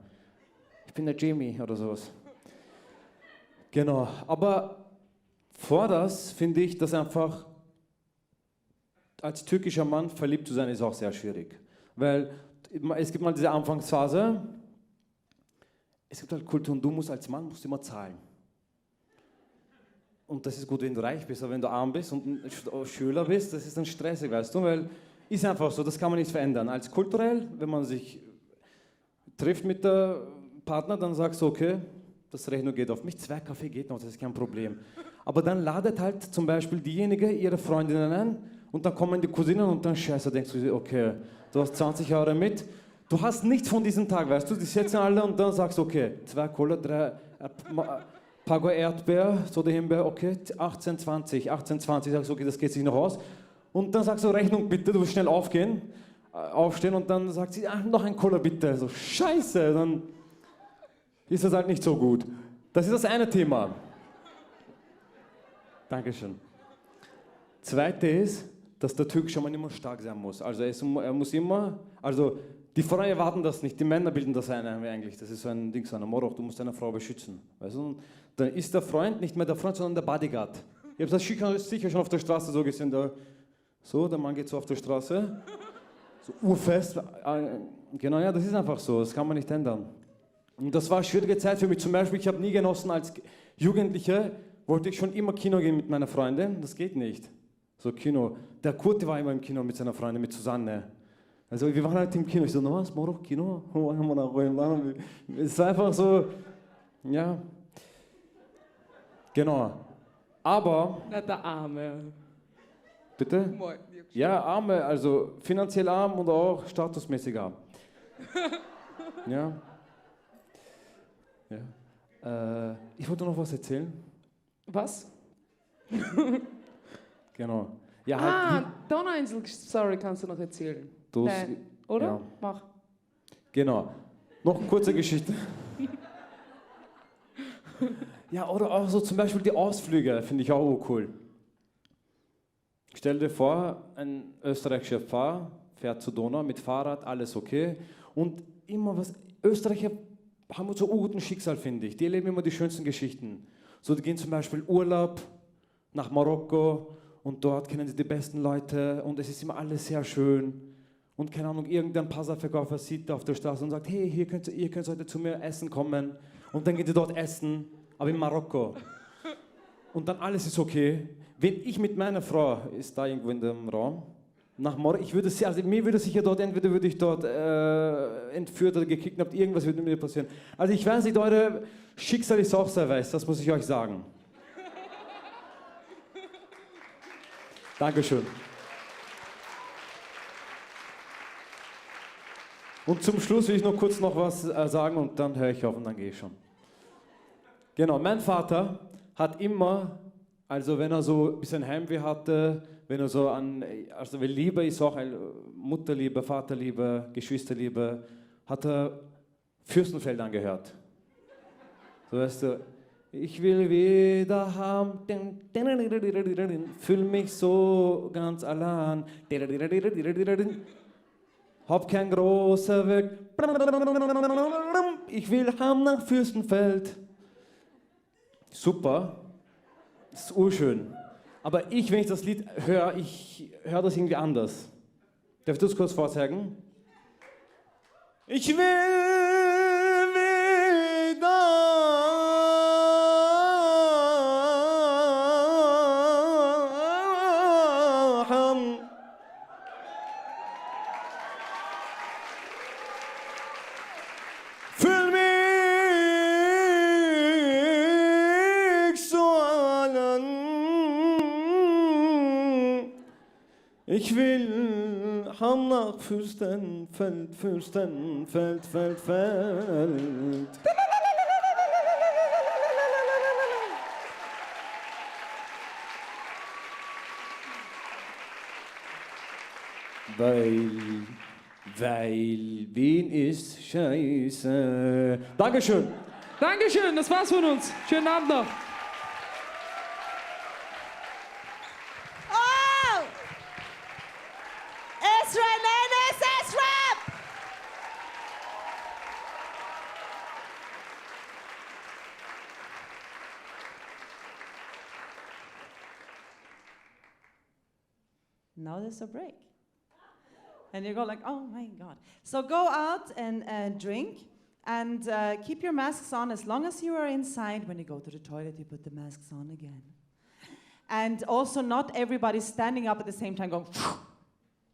Ich bin der Jamie oder sowas. Genau. Aber vor das finde ich, dass einfach als türkischer Mann verliebt zu sein, ist auch sehr schwierig. Weil es gibt mal diese Anfangsphase, es gibt halt Kultur und du musst als Mann immer zahlen. Und das ist gut, wenn du reich bist, aber wenn du arm bist und ein Schüler bist, das ist dann stressig, weißt du, weil ist einfach so, das kann man nicht verändern. Als kulturell, wenn man sich trifft mit der Partner, dann sagst du, okay, das Rechnung geht auf mich, 2 Kaffee geht noch, das ist kein Problem. Aber dann ladet halt zum Beispiel diejenige ihre Freundinnen ein und dann kommen die Cousinen und dann scheiße, denkst du dir, okay, du hast 20 Jahre mit, du hast nichts von diesem Tag, weißt du, die sitzen alle und dann sagst du, okay, 2 Cola, 3 Pago Erdbeer, so der Himbeer, okay, 18, 20, sagst du, okay, das geht sich noch aus. Und dann sagst du, Rechnung bitte, du willst schnell aufstehen und dann sagt sie, noch ein Cola bitte, so scheiße, dann ist das halt nicht so gut. Das ist das eine Thema. Dankeschön. Zweite ist, dass der türkische Mann immer stark sein muss. Also er muss immer, also die Frauen erwarten das nicht, die Männer bilden das ein eigentlich. Das ist so ein Ding, so ein Moroch, du musst deine Frau beschützen. Weißt du? Und dann ist der Freund nicht mehr der Freund, sondern der Bodyguard. Ich habe das sicher schon auf der Straße so gesehen. Der Mann geht so auf der Straße, so urfest. Genau, ja, das ist einfach so, das kann man nicht ändern. Und das war eine schwierige Zeit für mich. Zum Beispiel, ich habe nie genossen, als Jugendlicher wollte ich schon immer Kino gehen mit meiner Freundin. Das geht nicht. So Kino. Der Kurti war immer im Kino mit seiner Freundin, mit Susanne. Also wir waren halt im Kino. Ich so, na was, Moroch, Kino? Es war einfach so, ja. Genau. Aber, Na, der Arme. bitte? Ja, Arme, also finanziell arm und auch statusmäßig arm. Ja. Ich wollte noch was erzählen. Was? Genau. Ja, halt Donauinsel-Story kannst du noch erzählen. Das- Nein, oder? ja. Mach. Genau. Noch eine kurze Geschichte. Ja, oder auch so zum Beispiel die Ausflüge, finde ich auch cool. Stell dir vor, ein österreichischer Fahrer fährt zur Donau mit Fahrrad, alles okay. Und immer was, Österreicher haben so ein gutes Schicksal, finde ich. Die erleben immer die schönsten Geschichten. So, die gehen zum Beispiel Urlaub nach Marokko und dort kennen sie die besten Leute und es ist immer alles sehr schön. Und keine Ahnung, irgendein Passverkäufer sieht auf der Straße und sagt, hey, ihr könnt heute zu mir essen kommen. Und dann geht ihr dort essen, aber in Marokko. Und dann alles ist okay. Wenn ich mit meiner Frau, ist da irgendwo in dem Raum, nach Marokko, mir würde sicher dort, entweder würde ich dort entführt oder gekidnappt, irgendwas würde mir passieren. Also ich weiß nicht, eure Schicksal ist auch sehr weiß, das muss ich euch sagen. Dankeschön. Und zum Schluss will ich noch kurz noch was sagen und dann höre ich auf und dann gehe ich schon. Genau, mein Vater hat immer, also wenn er so ein bisschen Heimweh hatte, wenn er so also weil Liebe ist auch Mutterliebe, Vaterliebe, Geschwisterliebe, hat er Fürstenfeld angehört. So weißt du, ich will wieder haben, fühl mich so ganz allein, hab kein großer Weg, ich will haben nach Fürstenfeld. Super, das ist urschön. Aber wenn ich das Lied höre, ich höre das irgendwie anders. Darf ich das kurz vorzeigen? Ich will wieder haben. Fühl mich so allein. Ich will haben nach Fürstenfeld, Fürstenfeld, Feld. Weil Wien ist scheiße. Dankeschön. Dankeschön, das war's von uns. Schönen Abend noch. Oh! Esrap! Now there's a break. And you go like, oh my God. So go out and drink and keep your masks on as long as you are inside. When you go to the toilet, you put the masks on again. And also not everybody standing up at the same time going,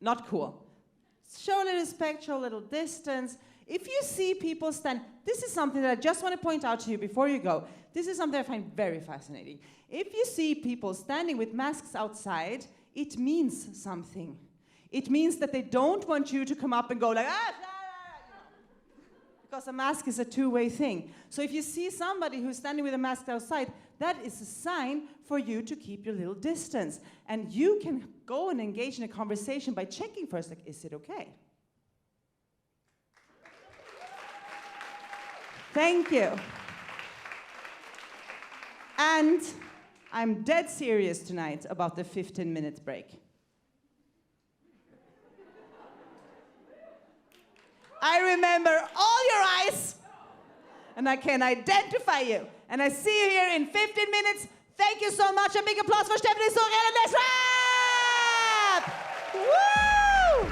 not cool. Show a little respect, show a little distance. If you see people stand, this is something that I just want to point out to you before you go. This is something I find very fascinating. If you see people standing with masks outside, it means something. It means that they don't want you to come up and go like, because a mask is a two-way thing. So if you see somebody who's standing with a mask outside, that is a sign for you to keep your little distance. And you can go and engage in a conversation by checking first, like, is it okay? Thank you. And I'm dead serious tonight about the 15-minute break. I remember all your eyes, and I can identify you. And I see you here in 15 minutes. Thank you so much. A big applause for Stefanie, Sourial, and Esrap! Woo!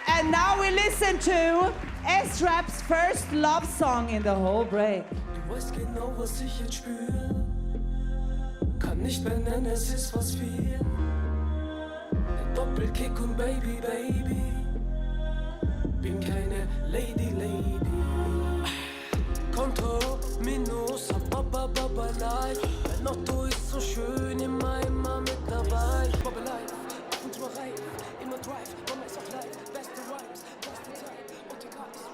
And now we listen to Esrap's first love song in the whole break. Du weißt genau, was ich jetzt spüre. Kann nicht benennen, es ist was viel. Ein Doppelkick und Baby, Baby. Bin keine Lady. Konto, Minus, Baba, Life. Lotto ist so schön, immer mit dabei. Bobbe live, ab und zu reif, immer drive, Mama ist auch live. Beste Rhymes, beste Zeit und egal ist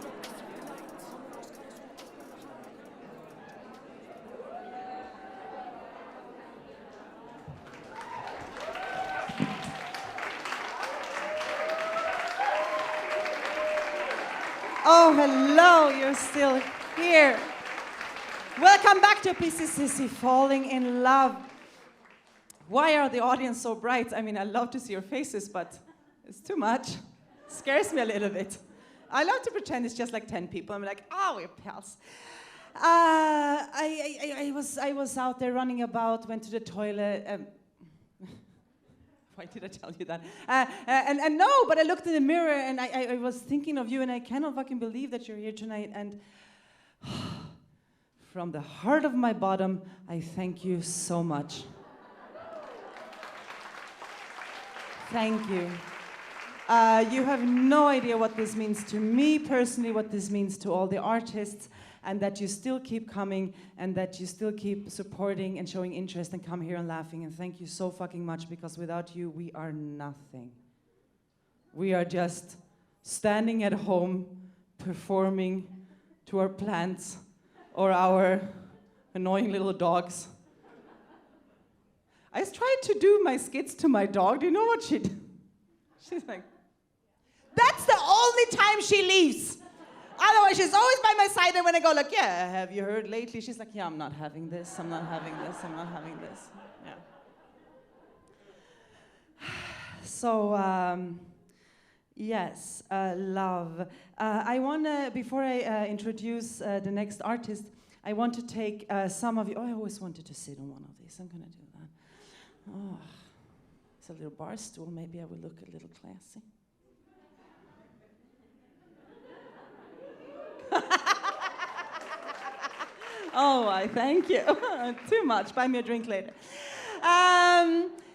Oh, hello, you're still here. Welcome back to PCCC, Falling in Love. Why are the audience so bright? I mean, I love to see your faces, but it's too much. Scares me a little bit. I love to pretend it's just like 10 people. I'm like, oh, we're pals. I was out there running about, went to the toilet. Why did I tell you that? And no, but I looked in the mirror and I was thinking of you, and I cannot fucking believe that you're here tonight. And from the heart of my bottom, I thank you so much. Thank you. You have no idea what this means to me personally, what this means to all the artists, and that you still keep coming, and that you still keep supporting and showing interest and come here and laughing. And thank you so fucking much, because without you, we are nothing. We are just standing at home, performing to our plants or our annoying little dogs. I tried to do my skits to my dog. Do you know what she did? She's like, that's the only time she leaves. Otherwise, she's always by my side, and when I go like, yeah, have you heard lately? She's like, yeah, I'm not having this, I'm not having this, I'm not having this. Yeah. So, yes, love. I want to, before I introduce the next artist, I want to take some of you. Oh, I always wanted to sit on one of these. I'm going to do that. Oh, it's a little bar stool. Maybe I will look a little classy. Oh, I thank you. Too much. Buy me a drink later.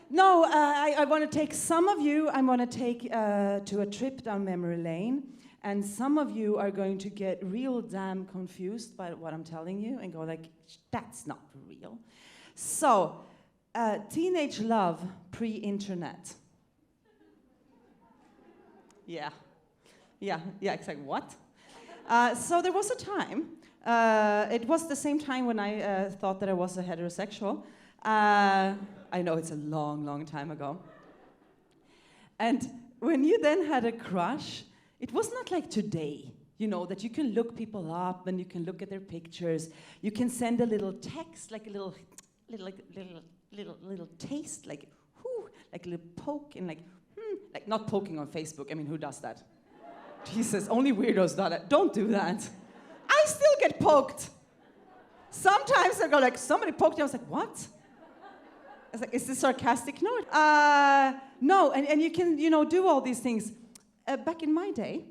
No, I want to take some of you. I want to take to a trip down memory lane, and some of you are going to get real damn confused by what I'm telling you and go like, "That's not real." So, teenage love pre-internet. Yeah, exactly. What? So there was a time. It was the same time when I thought that I was a heterosexual. I know it's a long, long time ago. And when you then had a crush, it was not like today, you know, that you can look people up and you can look at their pictures. You can send a little text, like a little taste, like whoo, like a little poke, and like not poking on Facebook. I mean, who does that? Jesus, only weirdos do that. Don't do that. I still get poked. Sometimes I go like, somebody poked you. I was like, what? I was like, is this sarcastic? No. No, and you can, you know, do all these things. Back in my day,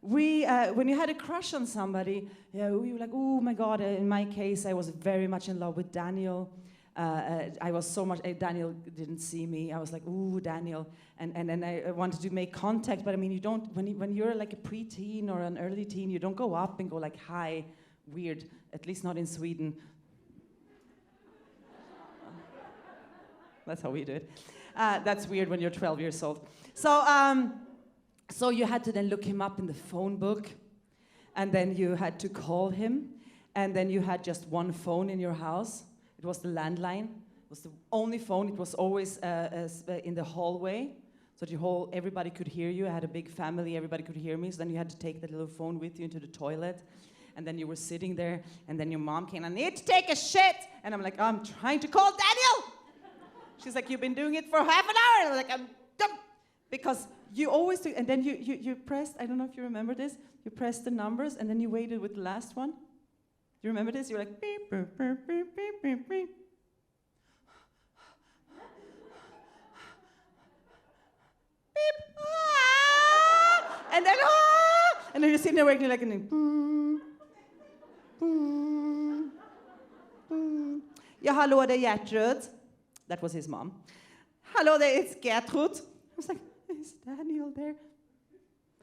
when you had a crush on somebody, we were like, oh my God. In my case, I was very much in love with Daniel. I was so much, Daniel didn't see me. I was like, ooh, Daniel. And then I wanted to make contact, but I mean, you don't, when you're like a preteen or an early teen, you don't go up and go like, hi, weird, at least not in Sweden. That's how we do it. That's weird when you're 12 years old. So you had to then look him up in the phone book, and then you had to call him, and then you had just one phone in your house. It was the landline. It was the only phone. It was always in the hallway, so everybody could hear you. I had a big family. Everybody could hear me. So then you had to take the little phone with you into the toilet, and then you were sitting there, and then your mom came, I need to take a shit. And I'm like, I'm trying to call Daniel. She's like, you've been doing it for half an hour. And I'm like, I'm dumb. Because you always do, and then you pressed, I don't know if you remember this, you pressed the numbers, and then you waited with the last one. You remember this? You're like, beep, beep, beep, beep, beep, beep, beep. Beep, and then, and then you're sitting there waiting like, boom, boom, boom. Ja, hallå, det är Gertrud. That was his mom. Hello there, it's Gertrud. I was like, is Daniel there?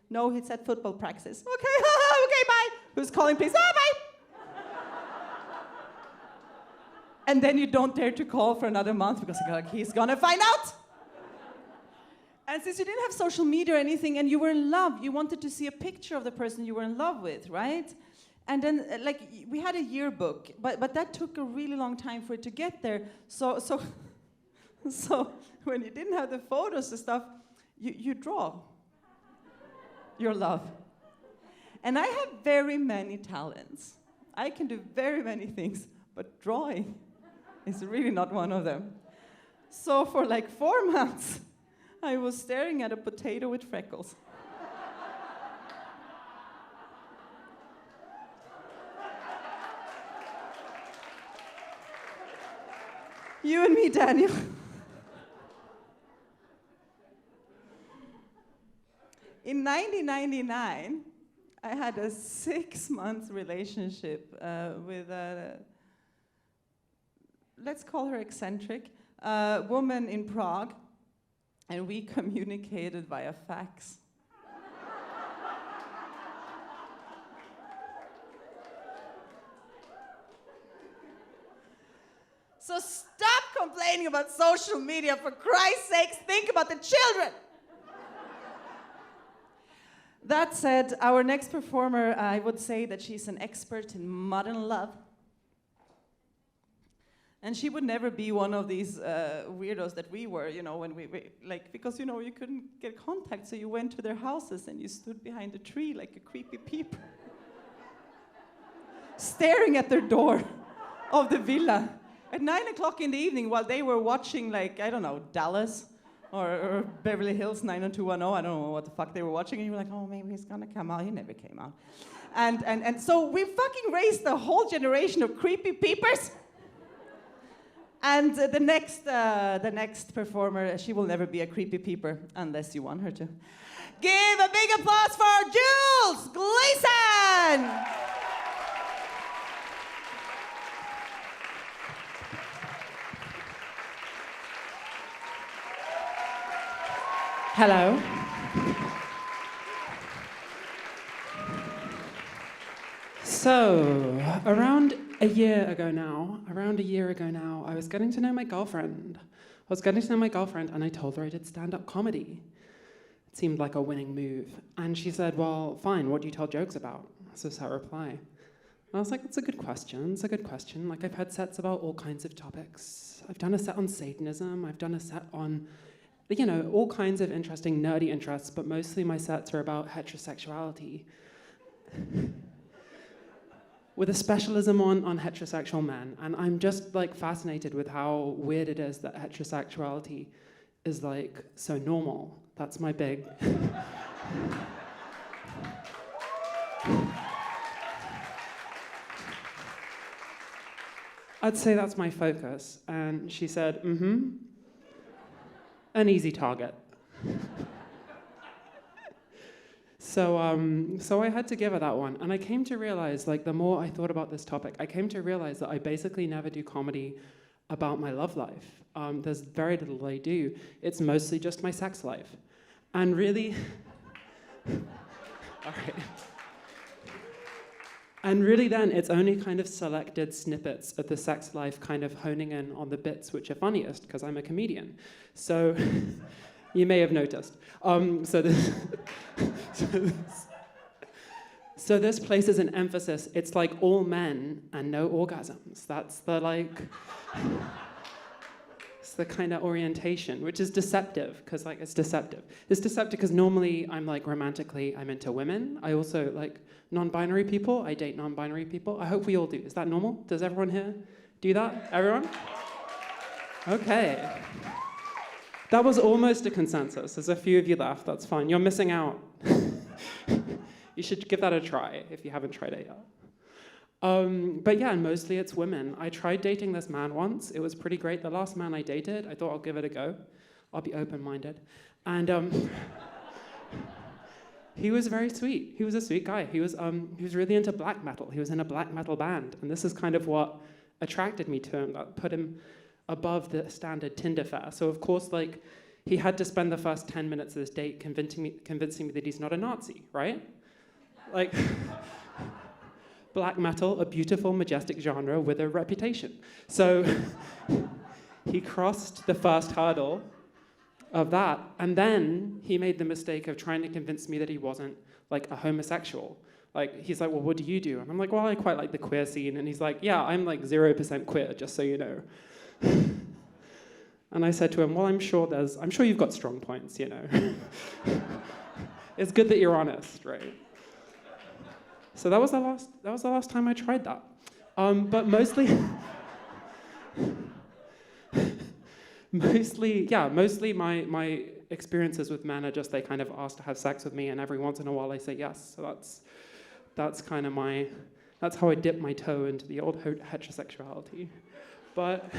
No, it's at football practice. Okay, okay, bye. Who's calling, please? Oh, bye. And then you don't dare to call for another month because you're like, he's gonna find out. And since you didn't have social media or anything and you were in love, you wanted to see a picture of the person you were in love with, right? And then, we had a yearbook, but that took a really long time for it to get there. So when you didn't have the photos and stuff, you draw your love. And I have very many talents. I can do very many things, but drawing is really not one of them. So for 4 months, I was staring at a potato with freckles. You and me, Daniel. In 1999, I had a 6-month relationship with a, let's call her eccentric, woman in Prague, and we communicated via fax. So stop complaining about social media, for Christ's sakes, think about the children. That said, our next performer, I would say that she's an expert in modern love. And she would never be one of these weirdos that we were, when we because, you couldn't get contact, so you went to their houses and you stood behind a tree like a creepy peeper, staring at their door of the villa at 9 o'clock in the evening while they were watching, Dallas or Beverly Hills 90210. I don't know what the fuck they were watching, and you were like, oh, maybe he's gonna come out. He never came out. And so we fucking raised a whole generation of creepy peepers. And the next performer, she will never be a creepy peeper unless you want her to. Give a big applause for Jules Gleeson! Hello. So, around a year ago now, I was getting to know my girlfriend. And I told her I did stand-up comedy. It seemed like a winning move. And she said, well, fine, what do you tell jokes about? So was her reply. And I was like, it's a good question. I've had sets about all kinds of topics. I've done a set on Satanism. I've done a set on, all kinds of interesting, nerdy interests, but mostly my sets are about heterosexuality. With a specialism on heterosexual men. And I'm just fascinated with how weird it is that heterosexuality is so normal. That's my big... I'd say that's my focus. And she said, an easy target. So I had to give her that one. And I came to realize, the more I thought about this topic, I came to realize that I basically never do comedy about my love life. There's very little I do. It's mostly just my sex life. And really... All right. And really then, it's only kind of selected snippets of the sex life kind of honing in on the bits which are funniest, because I'm a comedian. So... You may have noticed. So this places an emphasis. It's all men and no orgasms. That's it's the kind of orientation, which is deceptive, because it's deceptive. It's deceptive because normally I'm romantically, I'm into women. I also non-binary people. I date non-binary people. I hope we all do. Is that normal? Does everyone here do that? Everyone? Okay. That was almost a consensus. There's a few of you left. That's fine. You're missing out. You should give that a try if you haven't tried it yet. But yeah, mostly it's women. I tried dating this man once. It was pretty great. The last man I dated, I thought I'll give it a go. I'll be open-minded. And he was very sweet. He was a sweet guy. He was really into black metal. He was in a black metal band. And this is kind of what attracted me to him, that put him above the standard Tinder fare. So of course, he had to spend the first 10 minutes of this date convincing me that he's not a Nazi, right? black metal, a beautiful, majestic genre with a reputation. So he crossed the first hurdle of that, and then he made the mistake of trying to convince me that he wasn't like a homosexual. Like, he's like, well, what do you do? And I'm like, well, I quite like the queer scene. And he's like, yeah, I'm like 0% queer, just so you know. And I said to him, well, I'm sure you've got strong points, you know. It's good that you're honest, right? So that was the last time I tried that. But mostly my experiences with men are just they kind of ask to have sex with me, and every once in a while I say yes. So that's kind of that's how I dip my toe into the old heterosexuality. But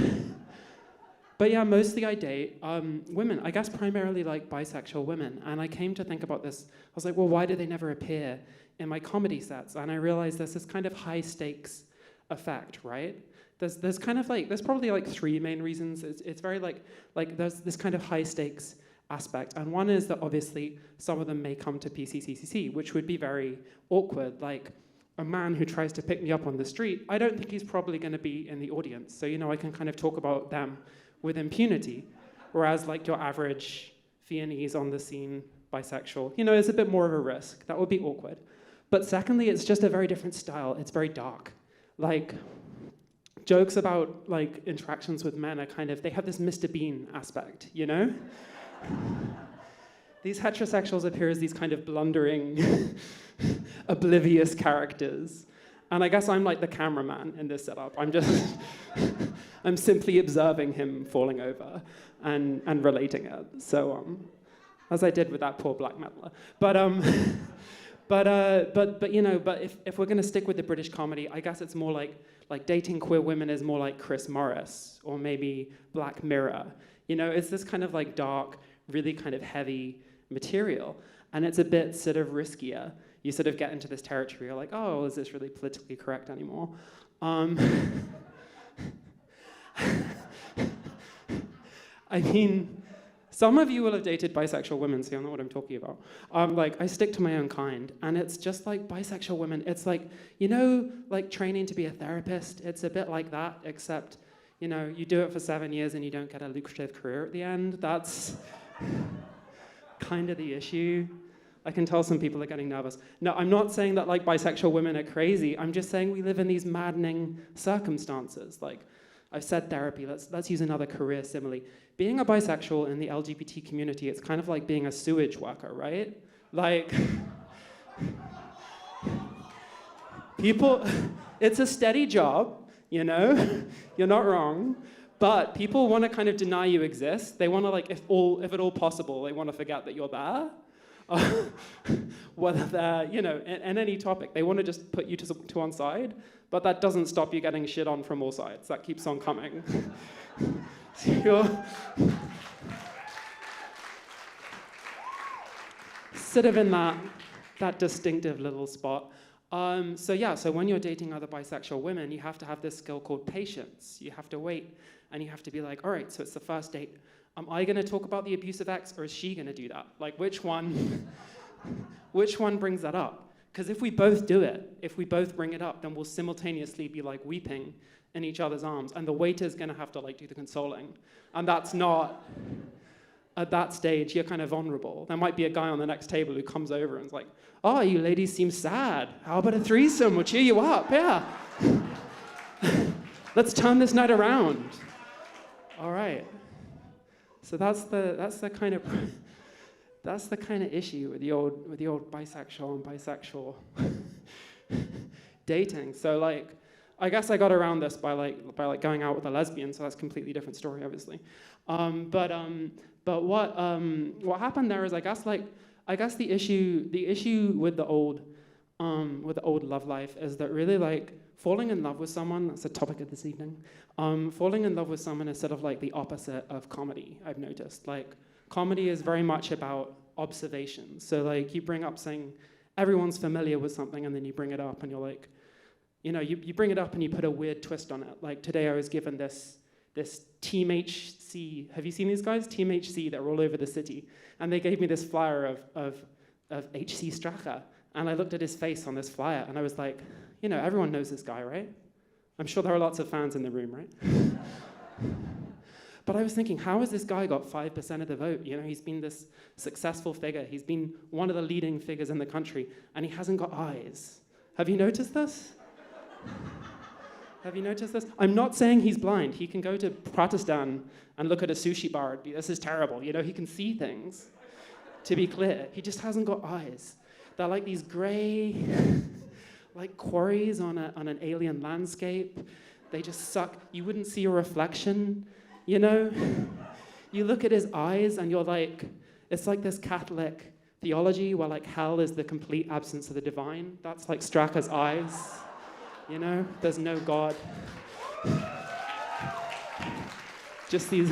yeah, mostly I date women. I guess primarily like bisexual women. And I came to think about this. I was like, well, why do they never appear in my comedy sets? And I realized there's this kind of high stakes effect, right? There's probably like three main reasons. It's very like there's this kind of high stakes aspect. And one is that obviously some of them may come to PCCC, which would be very awkward. Like a man who tries to pick me up on the street, I don't think he's probably going to be in the audience. So, I can kind of talk about them with impunity. Whereas like your average Viennese on the scene, bisexual, is a bit more of a risk. That would be awkward. But secondly, it's just a very different style. It's very dark. Like, jokes about like interactions with men are they have this Mr. Bean aspect, These heterosexuals appear as these kind of blundering, oblivious characters. And I guess I'm like the cameraman in this setup. I'm simply observing him falling over and relating it. So, as I did with that poor black metaler. But if we're gonna stick with the British comedy, I guess it's more like dating queer women is more like Chris Morris or maybe Black Mirror. It's this kind of like dark, really kind of heavy material, and it's a bit sort of riskier. You sort of get into this territory, you're like, oh, is this really politically correct anymore? I mean, some of you will have dated bisexual women, so you'll know what I'm talking about. I stick to my own kind, and it's just like bisexual women. It's like, like training to be a therapist. It's a bit like that, except, you do it for 7 years and you don't get a lucrative career at the end. That's kind of the issue. I can tell some people are getting nervous. No, I'm not saying that like bisexual women are crazy. I'm just saying we live in these maddening circumstances. Like, I've said therapy, let's use another career simile. Being a bisexual in the LGBT community, it's kind of like being a sewage worker, right? Like, people, it's a steady job, you're not wrong, but people want to kind of deny you exist. They want to, like, if at all possible, they want to forget that you're there. Whether they're, in any topic, they want to just put you to one side, but that doesn't stop you getting shit on from all sides. That keeps on coming. So sort of in that distinctive little spot. So when you're dating other bisexual women, you have to have this skill called patience. You have to wait, and you have to be like, all right, so it's the first date. Am I going to talk about the abusive ex, or is she going to do that? Like, which one brings that up? Because if we both do it, if we both bring it up, then we'll simultaneously be like weeping in each other's arms, and the waiter's going to have to like do the consoling, and that's not. At that stage, you're kind of vulnerable. There might be a guy on the next table who comes over and is like, "Oh, you ladies seem sad. How about a threesome? We'll cheer you up. Yeah. Let's turn this night around." All right. So that's the kind of issue with the old bisexual and bisexual dating. So like, I guess I got around this by going out with a lesbian. So that's a completely different story, obviously. But what happened there is I guess the issue with the old love life is that really like falling in love with someone, that's the topic of this evening. Falling in love with someone is sort of like the opposite of comedy, I've noticed. Like, comedy is very much about observation. So like you bring up saying everyone's familiar with something, and then you bring it up and you're like, you bring it up and you put a weird twist on it. Like today I was given this Team HC. Have you seen these guys? Team HC, they're all over the city. And they gave me this flyer of HC Strache. And I looked at his face on this flyer and I was like, You know, everyone knows this guy, right? I'm sure there are lots of fans in the room, right? But I was thinking, how has this guy got 5% of the vote? You know, he's been this successful figure. He's been one of the leading figures in the country, and he hasn't got eyes. Have you noticed this? Have you noticed this? I'm not saying he's blind. He can go to Pratistan and look at a sushi bar and be, this is terrible. You know, he can see things, to be clear. He just hasn't got eyes. They're like these gray, like quarries on an alien landscape. They just suck. You wouldn't see a reflection, you know? You look at his eyes and you're like, it's like this Catholic theology where like hell is the complete absence of the divine. That's like Straka's eyes. You know, there's no God. Just these.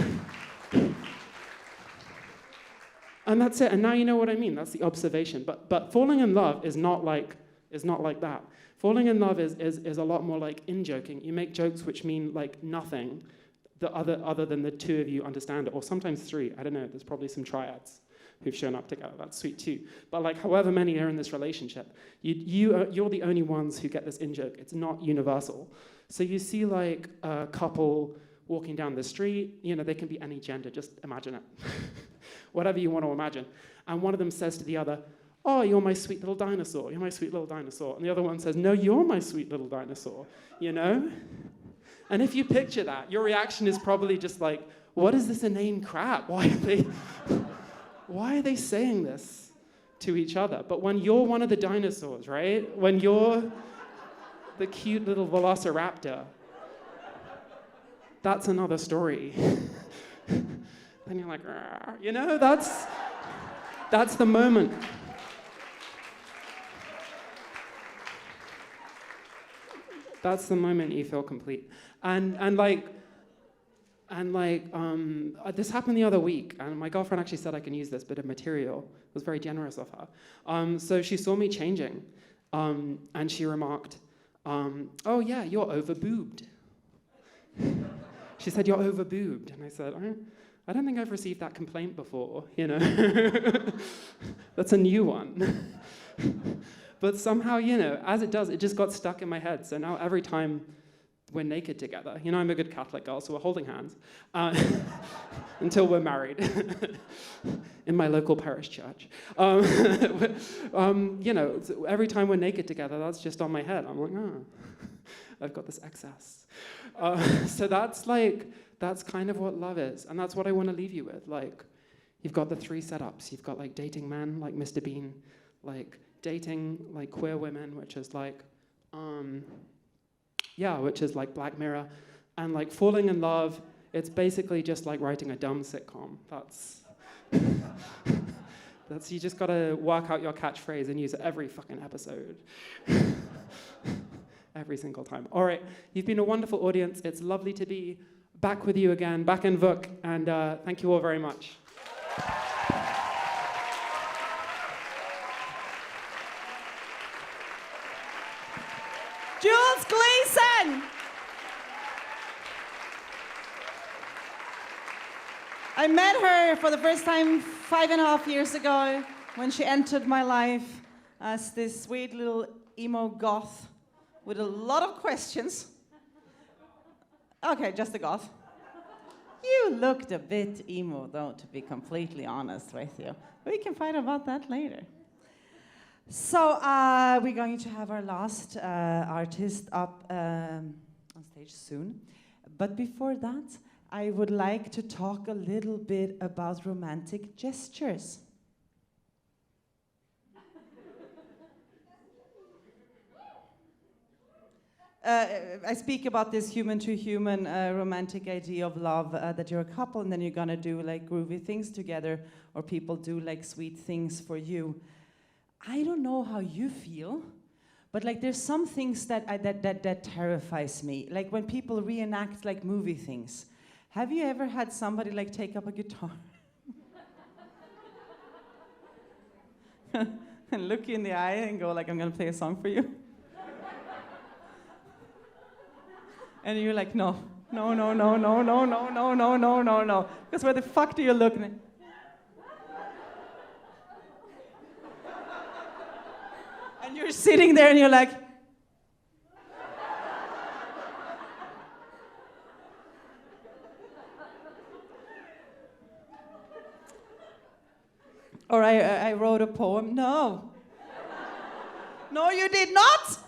And that's it. And now you know what I mean. That's the observation. But falling in love is not like that. Falling in love is a lot more like in-joking. You make jokes which mean like nothing other than the two of you understand it, or sometimes three. I don't know. There's probably some triads who've shown up together. That's sweet too. But like however many are in this relationship, you're the only ones who get this in-joke. It's not universal. So you see like a couple walking down the street, you know, they can be any gender, just imagine it. Whatever you want to imagine. And one of them says to the other, oh, you're my sweet little dinosaur, you're my sweet little dinosaur. And the other one says, no, you're my sweet little dinosaur, you know? And if you picture that, your reaction is probably just like, what is this inane crap? Why are they saying this to each other? But when you're one of the dinosaurs, right? When you're the cute little velociraptor, that's another story. Then you're like, you know, that's the moment. That's the moment you feel complete. And this happened the other week, and my girlfriend actually said I can use this bit of material. It was very generous of her. So she saw me changing, and she remarked, oh yeah, you're overboobed. She said, you're overboobed. And I said, I don't think I've received that complaint before, you know. That's a new one. But somehow, you know, as it does, it just got stuck in my head. So now every time we're naked together, you know, I'm a good Catholic girl, so we're holding hands until we're married in my local parish church. You know, every time we're naked together, that's just on my head. I'm like, oh, I've got this excess. So that's kind of what love is, and that's what I want to leave you with. Like, you've got the three setups. You've got like dating men, like Mr. Bean, like dating like queer women, which is like, which is like Black Mirror, and like falling in love. It's basically just like writing a dumb sitcom. That's you just gotta work out your catchphrase and use it every fucking episode. Every single time. All right, you've been a wonderful audience. It's lovely to be back with you again, back in Vuk, and thank you all very much. Jules Gleeson! I met her for the first time 5.5 years ago when she entered my life as this sweet little emo goth with a lot of questions. Okay, just a goth. You looked a bit emo, though, to be completely honest with you. We can fight about that later. So we're going to have our last artist up on stage soon. But before that, I would like to talk a little bit about romantic gestures. I speak about this human-to-human romantic idea of love, that you're a couple and then you're gonna do like groovy things together, or people do like sweet things for you. I don't know how you feel, but like there's some things that terrifies me. Like when people reenact like movie things. Have you ever had somebody like take up a guitar and look you in the eye and go like, I'm gonna play a song for you? And you're like, no. Because where the fuck do you look? And you're sitting there and you're like, Or I wrote a poem. No. No, you did not.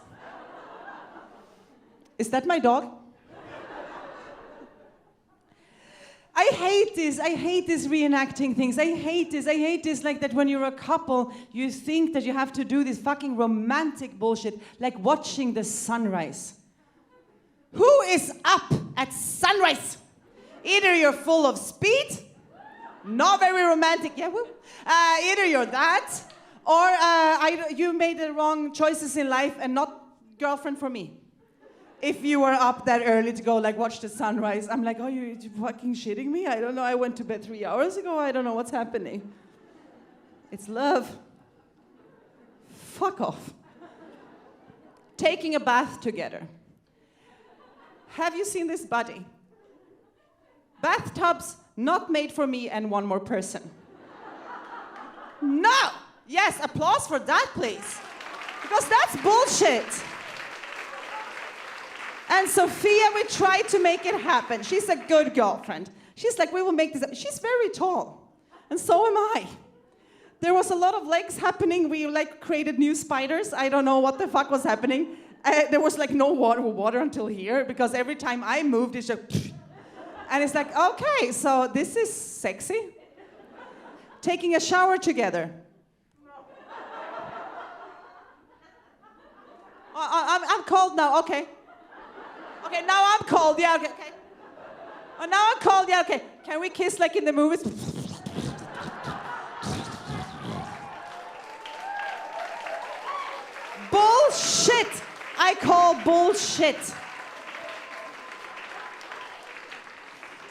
Is that my dog? I hate this. I hate this reenacting things. I hate this. I hate this like that when you're a couple, you think that you have to do this fucking romantic bullshit, like watching the sunrise. Who is up at sunrise? Either you're full of speed, not very romantic, yeah, well, either you're that, or you made the wrong choices in life and not girlfriend for me. If you were up that early to go like watch the sunrise, I'm like, oh, you fucking shitting me? I don't know, I went to bed 3 hours ago, I don't know what's happening. It's love. Fuck off. Taking a bath together. Have you seen this body? Bathtubs not made for me and one more person. No! Yes, applause for that, please. Because that's bullshit. And Sophia, we tried to make it happen. She's a good girlfriend. She's like, we will make this happen. She's very tall. And so am I. There was a lot of legs happening. We like created new spiders. I don't know what the fuck was happening. There was like no water until here because every time I moved, it's just... And it's like, okay, so this is sexy. Taking a shower together. I'm cold now, okay. Okay, now I'm cold, yeah, okay. Oh, now I'm cold, yeah, okay. Can we kiss like in the movies? Bullshit! I call bullshit.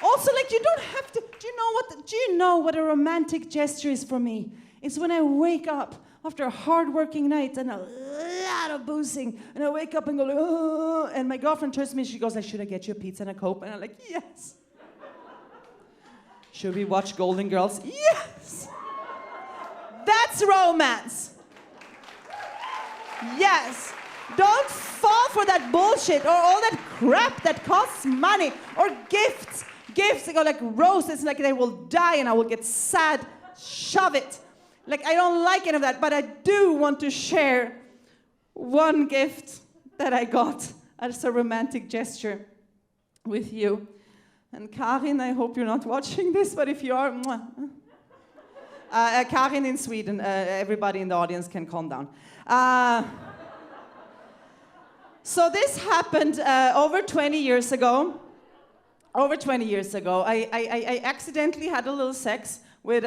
Also, like, you don't have to, do you know what a romantic gesture is for me? It's when I wake up after a hard-working night and a lot of boozing, and I wake up and go, oh, and my girlfriend turns to me, she goes, like, should I get you a pizza and a Coke? And I'm like, yes. Should we watch Golden Girls? Yes. That's romance. Yes. Don't fall for that bullshit or all that crap that costs money or gifts. Gifts that go like roses, like they will die and I will get sad. Shove it. Like, I don't like any of that, but I do want to share one gift that I got as a romantic gesture with you. And Karin, I hope you're not watching this, but if you are, Karin in Sweden, everybody in the audience can calm down. So this happened over 20 years ago. Over 20 years ago, I accidentally had a little sex with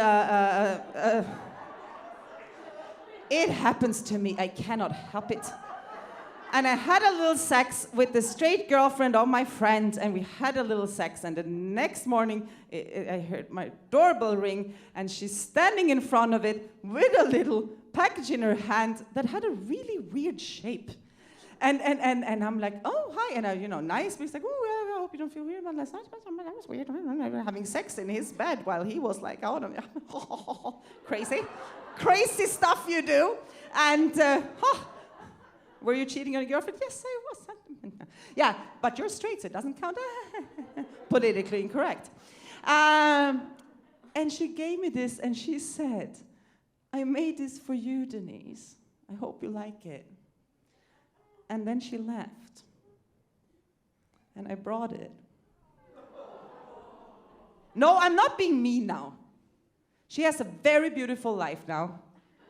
it happens to me, I cannot help it. And I had a little sex with the straight girlfriend of my friend, and we had a little sex, and the next morning, I heard my doorbell ring, and she's standing in front of it with a little package in her hand that had a really weird shape. And I'm like, oh, hi, and I, nice, but he's like, oh, I hope you don't feel weird about last night, but that was weird, having sex in his bed while he was like, oh, crazy stuff you do, and, were you cheating on your girlfriend? Yes, I was. Yeah, but you're straight, so it doesn't count. Politically incorrect. And she gave me this, and she said, I made this for you, Denice. I hope you like it. And then she left. And I brought it. No, I'm not being mean now. She has a very beautiful life now,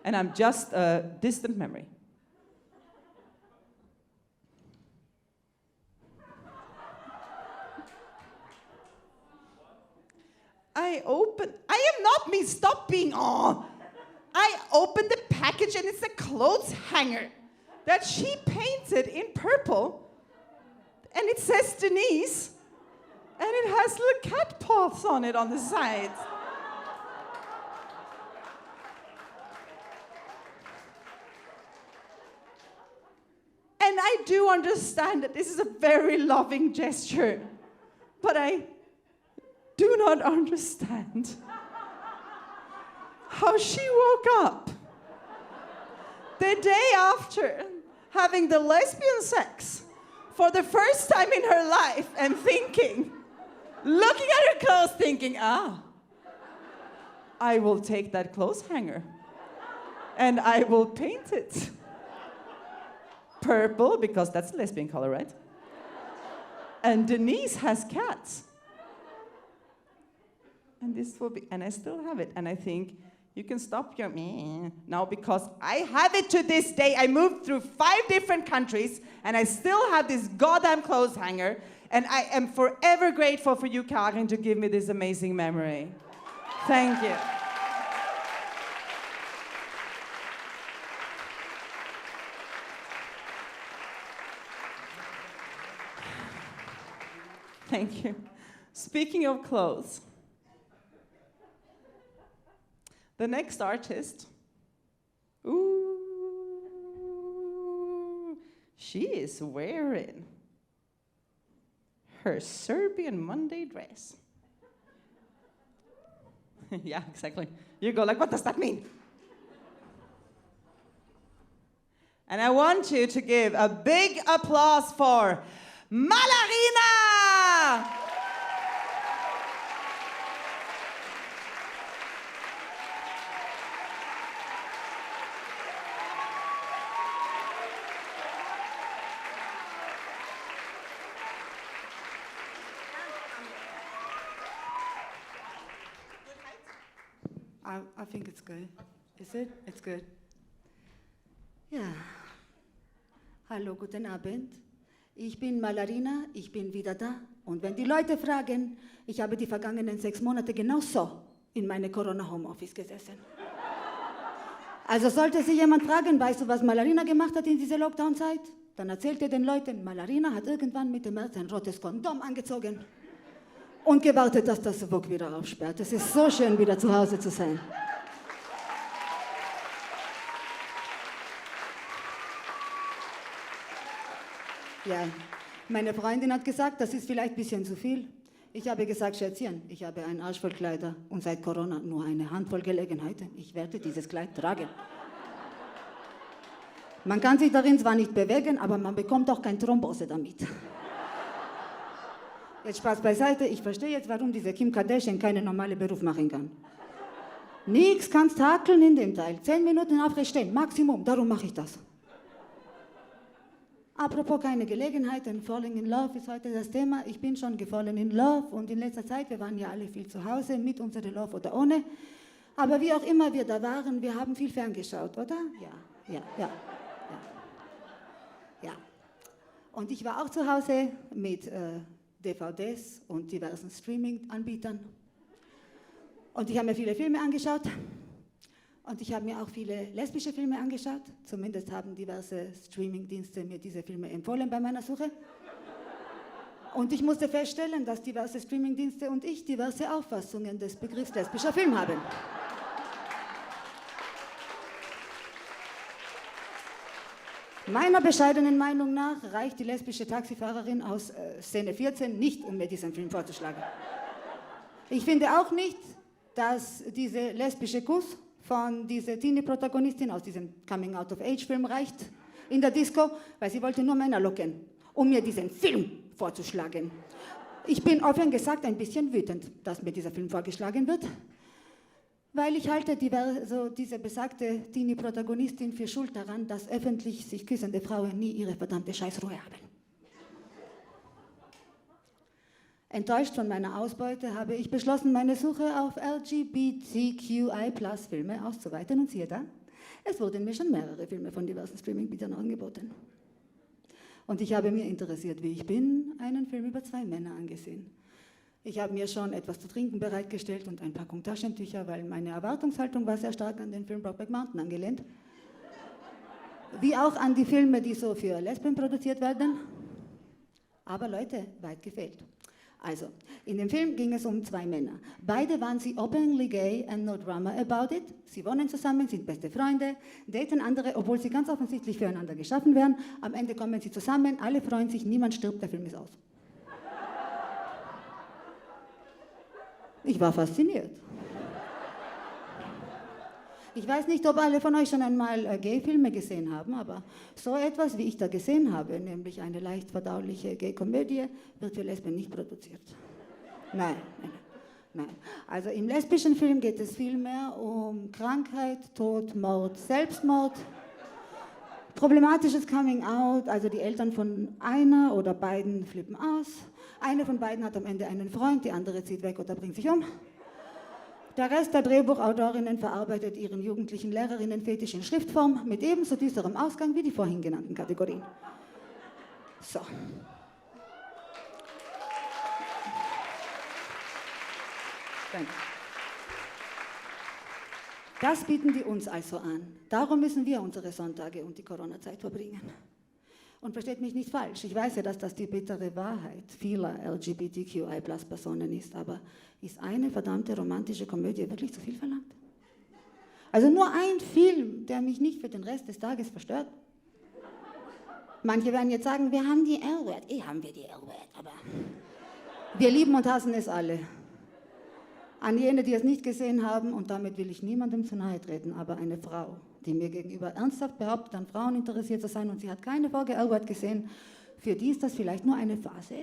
and I'm just a distant memory. I am not me, stop being, I opened the package and it's a clothes hanger that she painted in purple, and it says Denice, and it has little cat paws on it on the sides. And I do understand that this is a very loving gesture, but I do not understand how she woke up the day after having the lesbian sex for the first time in her life and thinking, looking at her clothes thinking, I will take that clothes hanger and I will paint it purple, because that's a lesbian color, right? And Denice has cats. And this will be, and I still have it. And I think you can stop your meh now, because I have it to this day. I moved through 5 different countries and I still have this goddamn clothes hanger. And I am forever grateful for you, Karin, to give me this amazing memory. Thank you. Thank you. Speaking of clothes, the next artist, ooh, she is wearing her Serbian Monday dress. Yeah, exactly. You go like, what does that mean? And I want you to give a big applause for Malarina! I think it's good. Is it? It's good. Ja. Hallo, guten Abend. Ich bin Malarina, ich bin wieder da. Und wenn die Leute fragen, ich habe die vergangenen 6 Monate genau so in meine Corona-Homeoffice gesessen. Also sollte sich jemand fragen, weißt du, was Malarina gemacht hat in dieser Lockdown-Zeit? Dann erzählt ihr den Leuten, Malarina hat irgendwann Mitte März ein rotes Kondom angezogen und gewartet, dass das Wok wieder aufsperrt. Es ist so schön, wieder zu Hause zu sein. Ja, meine Freundin hat gesagt, das ist vielleicht ein bisschen zu viel. Ich habe gesagt, Schätzchen, ich habe einen Arsch voll Kleider und seit Corona nur eine Handvoll Gelegenheiten. Ich werde dieses Kleid tragen. Man kann sich darin zwar nicht bewegen, aber man bekommt auch kein Thrombose damit. Jetzt Spaß beiseite, ich verstehe jetzt, warum diese Kim Kardashian keinen normalen Beruf machen kann. Nix kannst hakeln in dem Teil. 10 Minuten aufrecht stehen, Maximum, darum mache ich das. Apropos keine Gelegenheiten, Falling in Love ist heute das Thema. Ich bin schon gefallen in Love und in letzter Zeit, wir waren ja alle viel zu Hause, mit unserer Love oder ohne. Aber wie auch immer wir da waren, wir haben viel ferngeschaut, oder? Ja. Und ich war auch zu Hause mit DVDs und diversen Streaming-Anbietern. Und ich habe mir viele Filme angeschaut. Und ich habe mir auch viele lesbische Filme angeschaut. Zumindest haben diverse Streaming-Dienste mir diese Filme empfohlen bei meiner Suche. Und ich musste feststellen, dass diverse Streaming-Dienste und ich diverse Auffassungen des Begriffs lesbischer Film haben. Meiner bescheidenen Meinung nach reicht die lesbische Taxifahrerin aus Szene 14 nicht, um mir diesen Film vorzuschlagen. Ich finde auch nicht, dass diese lesbische Kuss von dieser Teenie-Protagonistin aus diesem Coming-out-of-Age-Film reicht in der Disco, weil sie wollte nur Männer locken, um mir diesen Film vorzuschlagen. Ich bin offen gesagt ein bisschen wütend, dass mir dieser Film vorgeschlagen wird, weil ich halte diese besagte Teenie-Protagonistin für schuld daran, dass öffentlich sich küssende Frauen nie ihre verdammte Scheißruhe haben. Enttäuscht von meiner Ausbeute habe ich beschlossen, meine Suche auf LGBTQI+-Filme auszuweiten und siehe da, es wurden mir schon mehrere Filme von diversen Streaming-Bietern angeboten. Und ich habe mir interessiert, wie ich bin, einen Film über 2 Männer angesehen. Ich habe mir schon etwas zu trinken bereitgestellt und eine Packung Taschentücher, weil meine Erwartungshaltung war sehr stark an den Film Brokeback Mountain angelehnt. Wie auch an die Filme, die so für Lesben produziert werden. Aber Leute, weit gefehlt. Also, in dem Film ging es um 2 Männer. Beide waren sie openly gay and no drama about it. Sie wohnen zusammen, sind beste Freunde, daten andere, obwohl sie ganz offensichtlich füreinander geschaffen wären. Am Ende kommen sie zusammen, alle freuen sich, niemand stirbt, der Film ist aus. Ich war fasziniert. Ich weiß nicht, ob alle von euch schon einmal Gay-Filme gesehen haben, aber so etwas, wie ich da gesehen habe, nämlich eine leicht verdauliche Gay-Komödie, wird für Lesben nicht produziert. Nein. Nein. Also im lesbischen Film geht es vielmehr um Krankheit, Tod, Mord, Selbstmord. Problematisches Coming Out, also die Eltern von einer oder beiden flippen aus. Eine von beiden hat am Ende einen Freund, die andere zieht weg oder bringt sich um. Der Rest der Drehbuchautorinnen verarbeitet ihren jugendlichen Lehrerinnen-Fetisch in Schriftform mit ebenso düsterem Ausgang wie die vorhin genannten Kategorien. So. Danke. Das bieten die uns also an. Darum müssen wir unsere Sonntage und die Corona-Zeit verbringen. Und versteht mich nicht falsch, ich weiß ja, dass das die bittere Wahrheit vieler LGBTQI+-Personen ist, aber ist eine verdammte romantische Komödie wirklich zu viel verlangt? Also nur ein Film, der mich nicht für den Rest des Tages verstört? Manche werden jetzt sagen, wir haben die R-Word. Haben wir die R-Word, aber wir lieben und hassen es alle. An jene, die es nicht gesehen haben, und damit will ich niemandem zu nahe treten, aber eine Frau, die mir gegenüber ernsthaft behauptet, an Frauen interessiert zu sein und sie hat keine Folge R-Word gesehen, für die ist das vielleicht nur eine Phase.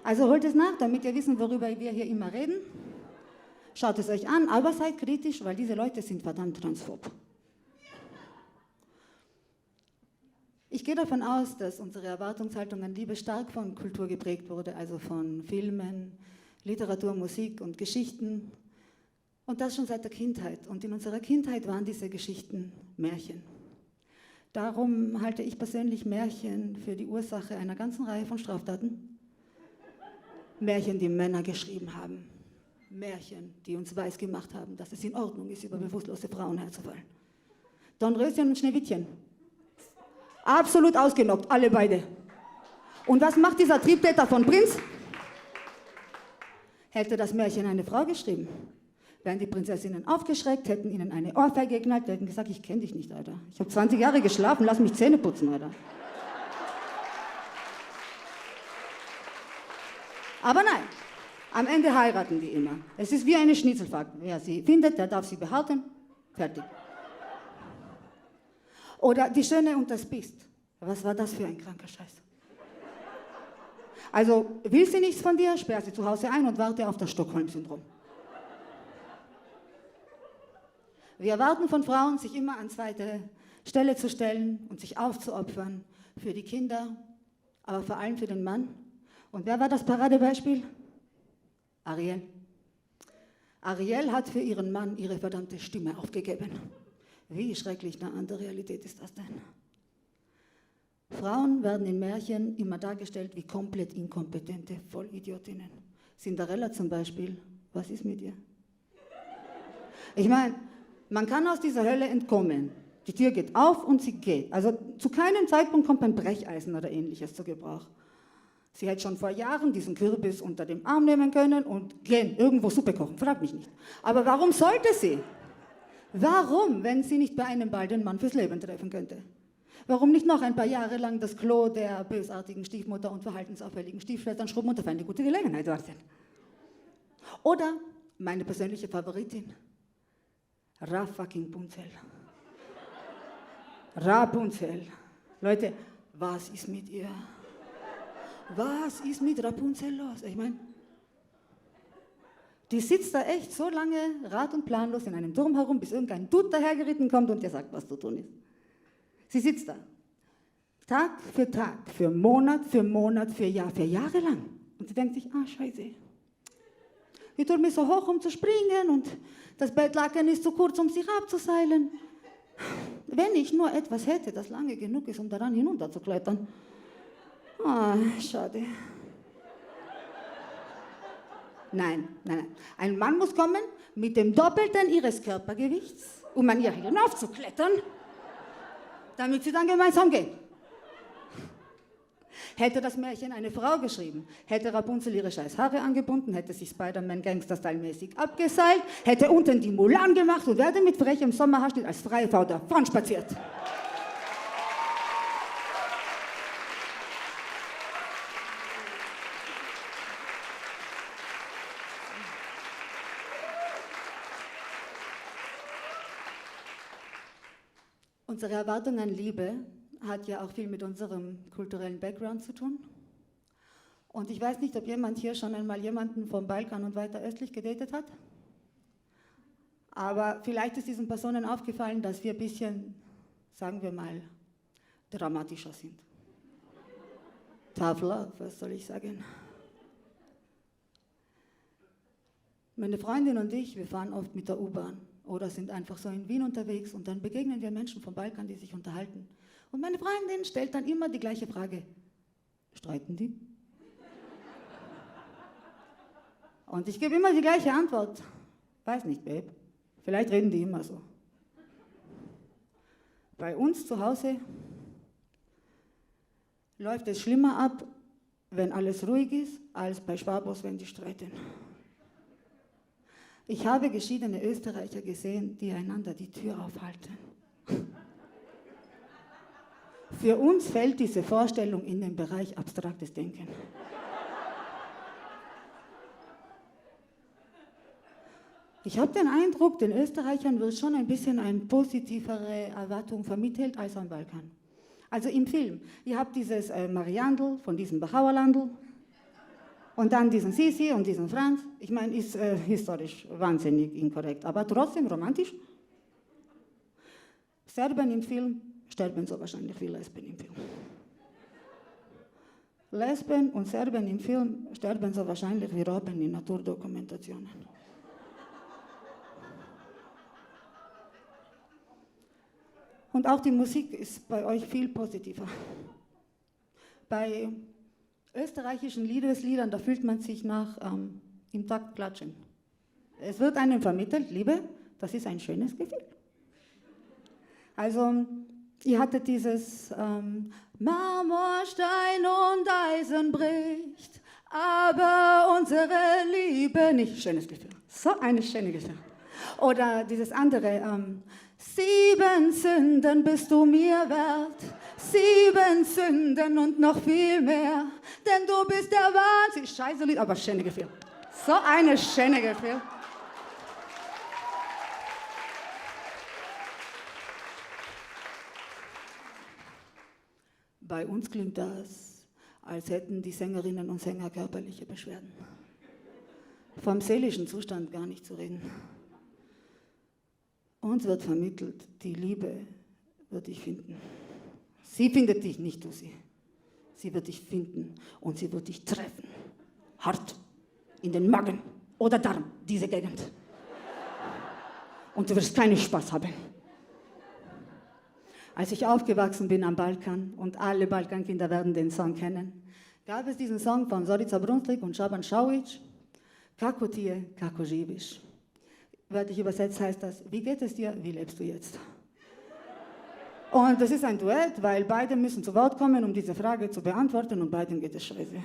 Also holt es nach, damit ihr wissen, worüber wir hier immer reden. Schaut es euch an, aber seid kritisch, weil diese Leute sind verdammt transphob. Ich gehe davon aus, dass unsere Erwartungshaltung an Liebe stark von Kultur geprägt wurde, also von Filmen, Literatur, Musik und Geschichten. Und das schon seit der Kindheit. Und in unserer Kindheit waren diese Geschichten Märchen. Darum halte ich persönlich Märchen für die Ursache einer ganzen Reihe von Straftaten. Märchen, die Männer geschrieben haben. Märchen, die uns weisgemacht haben, dass es in Ordnung ist, über bewusstlose Frauen herzufallen. Dornröschen und Schneewittchen. Absolut ausgenockt, alle beide. Und was macht dieser Triebtäter von Prinz? Hätte das Märchen eine Frau geschrieben, wären die Prinzessinnen aufgeschreckt, hätten ihnen eine Ohrfeige geknallt, hätten gesagt, ich kenne dich nicht, Alter. Ich habe 20 Jahre geschlafen, lass mich Zähne putzen, Alter. Aber nein, am Ende heiraten die immer. Es ist wie eine Schnitzelfahrt. Wer sie findet, der darf sie behalten. Fertig. Oder Die Schöne und das Biest. Was war das für ein kranker Scheiß? Also, will sie nichts von dir, sperr sie zu Hause ein und warte auf das Stockholm-Syndrom. Wir erwarten von Frauen, sich immer an zweite Stelle zu stellen und sich aufzuopfern für die Kinder, aber vor allem für den Mann. Und wer war das Paradebeispiel? Ariel. Ariel hat für ihren Mann ihre verdammte Stimme aufgegeben. Wie schrecklich nah an der Realität ist das denn? Frauen werden in Märchen immer dargestellt wie komplett inkompetente Vollidiotinnen. Cinderella zum Beispiel, was ist mit ihr? Ich meine, man kann aus dieser Hölle entkommen. Die Tür geht auf und sie geht. Also zu keinem Zeitpunkt kommt ein Brecheisen oder ähnliches zu Gebrauch. Sie hätte schon vor Jahren diesen Kürbis unter dem Arm nehmen können und gehen, irgendwo Suppe kochen, frag mich nicht. Aber warum sollte sie? Warum, wenn sie nicht bei einem Ball den Mann fürs Leben treffen könnte? Warum nicht noch ein paar Jahre lang das Klo der bösartigen Stiefmutter und verhaltensauffälligen Stiefschwestern schrubben und auf eine gute Gelegenheit warten? Oder meine persönliche Favoritin, Rapunzel. Rapunzel. Leute, was ist mit ihr? Was ist mit Rapunzel los? Ich meine, die sitzt da echt so lange rat- und planlos in einem Turm herum, bis irgendein Dude dahergeritten kommt und dir sagt, was zu tun ist. Sie sitzt da, Tag, für Monat, für Jahre lang. Und sie denkt sich, scheiße, ich tue mich so hoch, um zu springen und das Bettlaken ist zu kurz, um sich abzuseilen. Wenn ich nur etwas hätte, das lange genug ist, um daran hinunterzuklettern. Schade. Nein. Ein Mann muss kommen mit dem Doppelten ihres Körpergewichts, um an ihr hinaufzuklettern, damit sie dann gemeinsam gehen. Hätte das Märchen eine Frau geschrieben, hätte Rapunzel ihre scheiß Haare angebunden, hätte sich Spider-Man Gangster-Style-mäßig abgeseilt, hätte unten die Mulan gemacht und wäre mit frechem Sommerhaarschnitt als freie Frau davon spaziert. Unsere Erwartung an Liebe hat ja auch viel mit unserem kulturellen Background zu tun. Und ich weiß nicht, ob jemand hier schon einmal jemanden vom Balkan und weiter östlich gedatet hat. Aber vielleicht ist diesen Personen aufgefallen, dass wir ein bisschen, sagen wir mal, dramatischer sind. Tough love, was soll ich sagen? Meine Freundin und ich, wir fahren oft mit der U-Bahn oder sind einfach so in Wien unterwegs und dann begegnen wir Menschen vom Balkan, die sich unterhalten. Und meine Freundin stellt dann immer die gleiche Frage. Streiten die? Und ich gebe immer die gleiche Antwort. Weiß nicht, Babe. Vielleicht reden die immer so. Bei uns zu Hause läuft es schlimmer ab, wenn alles ruhig ist, als bei Schwabos, wenn die streiten. Ich habe geschiedene Österreicher gesehen, die einander die Tür aufhalten. Für uns fällt diese Vorstellung in den Bereich abstraktes Denken. Ich habe den Eindruck, den Österreichern wird schon ein bisschen eine positivere Erwartung vermittelt als am Balkan. Also im Film, ihr habt dieses Mariandl von diesem Bachauerlandl und dann diesen Sisi und diesen Franz. Ich meine, ist historisch wahnsinnig inkorrekt, aber trotzdem romantisch. Serben im Film sterben so wahrscheinlich wie Lesben im Film. Lesben und Serben im Film sterben so wahrscheinlich wie Robben in Naturdokumentationen. Und auch die Musik ist bei euch viel positiver. Bei österreichischen Liebesliedern, da fühlt man sich nach im Takt klatschen. Es wird einem vermittelt, Liebe, das ist ein schönes Gefühl. Also, ihr hattet dieses Marmor, Stein und Eisen bricht, aber unsere Liebe nicht. Schönes Gefühl. So ein schönes Gefühl. Oder dieses andere, 7 Sünden bist du mir wert, 7 Sünden und noch viel mehr, denn du bist der Wahnsinn. Scheiße Lied, aber schönes Gefühl. So eine schöne Gefühl. Bei uns klingt das, als hätten die Sängerinnen und Sänger körperliche Beschwerden. Vom seelischen Zustand gar nicht zu reden. Uns wird vermittelt, die Liebe wird dich finden. Sie findet dich, nicht du sie. Sie wird dich finden und sie wird dich treffen. Hart, in den Magen oder Darm, diese Gegend. Und du wirst keinen Spaß haben. Als ich aufgewachsen bin am Balkan, und alle Balkankinder werden den Song kennen, gab es diesen Song von Zorica Brunslik und Šaban Šauić, Kako ti je, kako živiš. Wörtlich übersetzt heißt das, wie geht es dir, wie lebst du jetzt? Und das ist ein Duett, weil beide müssen zu Wort kommen, um diese Frage zu beantworten, und beiden geht es scheiße.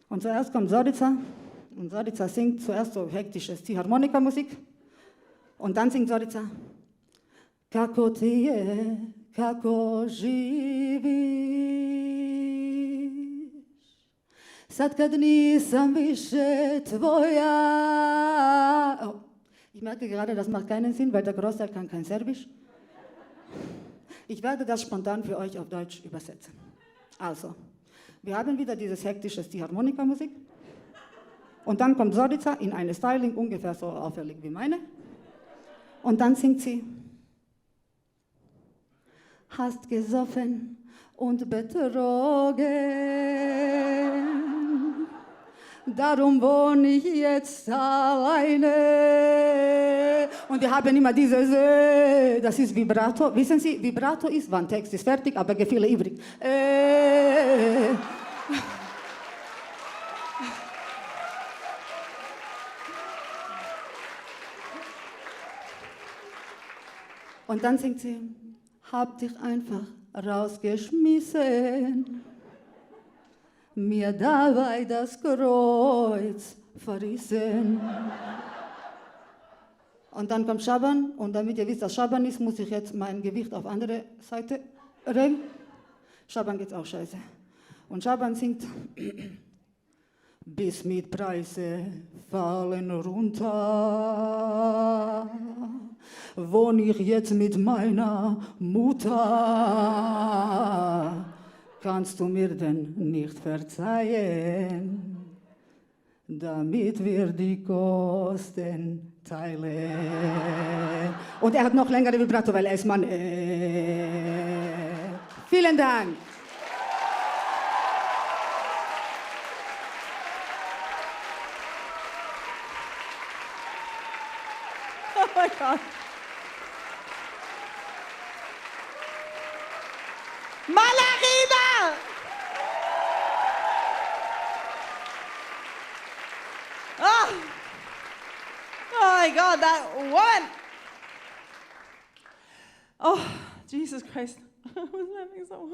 Und zuerst kommt Zorica, und Zorica singt zuerst so hektisches Ziehharmonika-Musik, und dann singt Zorica, Kako ti je, kako živiš, sad kad nisam više tvoja. Oh, ich merke gerade, das macht keinen Sinn, weil der Großteil kann kein Serbisch. Ich werde das spontan für euch auf Deutsch übersetzen. Also, wir haben wieder dieses hektische Ziehharmonika-Musik. Und dann kommt Zorica in eine Styling ungefähr so auffällig wie meine. Und dann singt sie, hast gesoffen und betrogen, darum wohne ich jetzt alleine. Und wir haben immer dieses, das ist Vibrato. Wissen Sie, Vibrato ist, wann Text ist fertig, aber Gefühle übrig. Und dann singt sie, hab dich einfach rausgeschmissen, mir dabei das Kreuz verrissen. Und dann kommt Šaban, und damit ihr wisst, dass Šaban ist, muss ich jetzt mein Gewicht auf andere Seite regeln. Šaban geht's auch scheiße. Und Šaban singt, bis mit Preise fallen runter, wohne ich jetzt mit meiner Mutter. kannst du mir denn nicht verzeihen, damit wir die Kosten teilen. Und er hat noch längere Vibrato, weil er ist Mann. Vielen Dank. Oh my God. Malarina! Oh my God, that woman! Oh, Jesus Christ. I was laughing so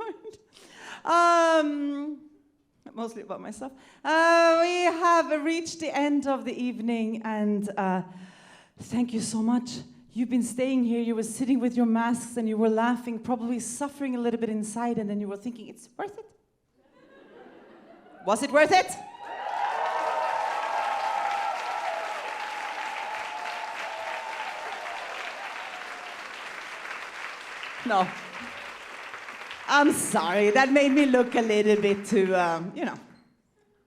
hard. Mostly about myself. We have reached the end of the evening, and thank you so much. You've been staying here, you were sitting with your masks, and you were laughing, probably suffering a little bit inside, and then you were thinking, it's worth it? Was it worth it? No. I'm sorry, that made me look a little bit too,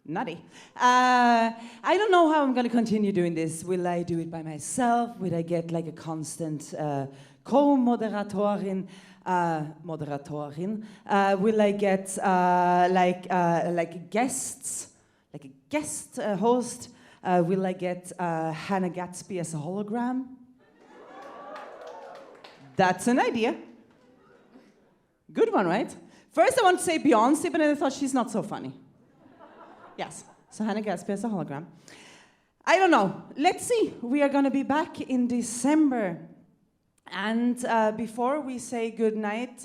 nutty. I don't know how I'm going to continue doing this. Will I do it by myself? Will I get like a constant co-moderatorin? Will I get like guests, like a guest host? Will I get Hannah Gatsby as a hologram? That's an idea. Good one, right? First I want to say Beyonce, but then I thought she's not so funny. Yes, so Hannah Gatsby as a hologram. I don't know. Let's see. We are going to be back in December. And before we say good night,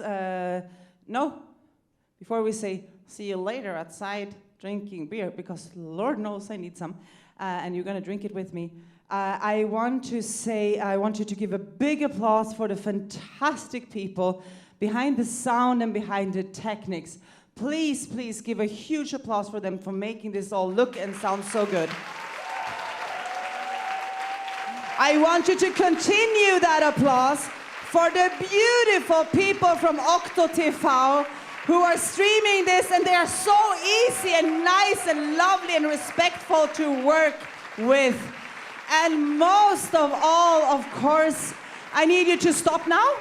before we say see you later outside drinking beer, because Lord knows I need some, and you're going to drink it with me, I want you to give a big applause for the fantastic people behind the sound and behind the techniques. Please, please give a huge applause for them for making this all look and sound so good. I want you to continue that applause for the beautiful people from Octo TV who are streaming this, and they are so easy and nice and lovely and respectful to work with. And most of all, of course, I need you to stop now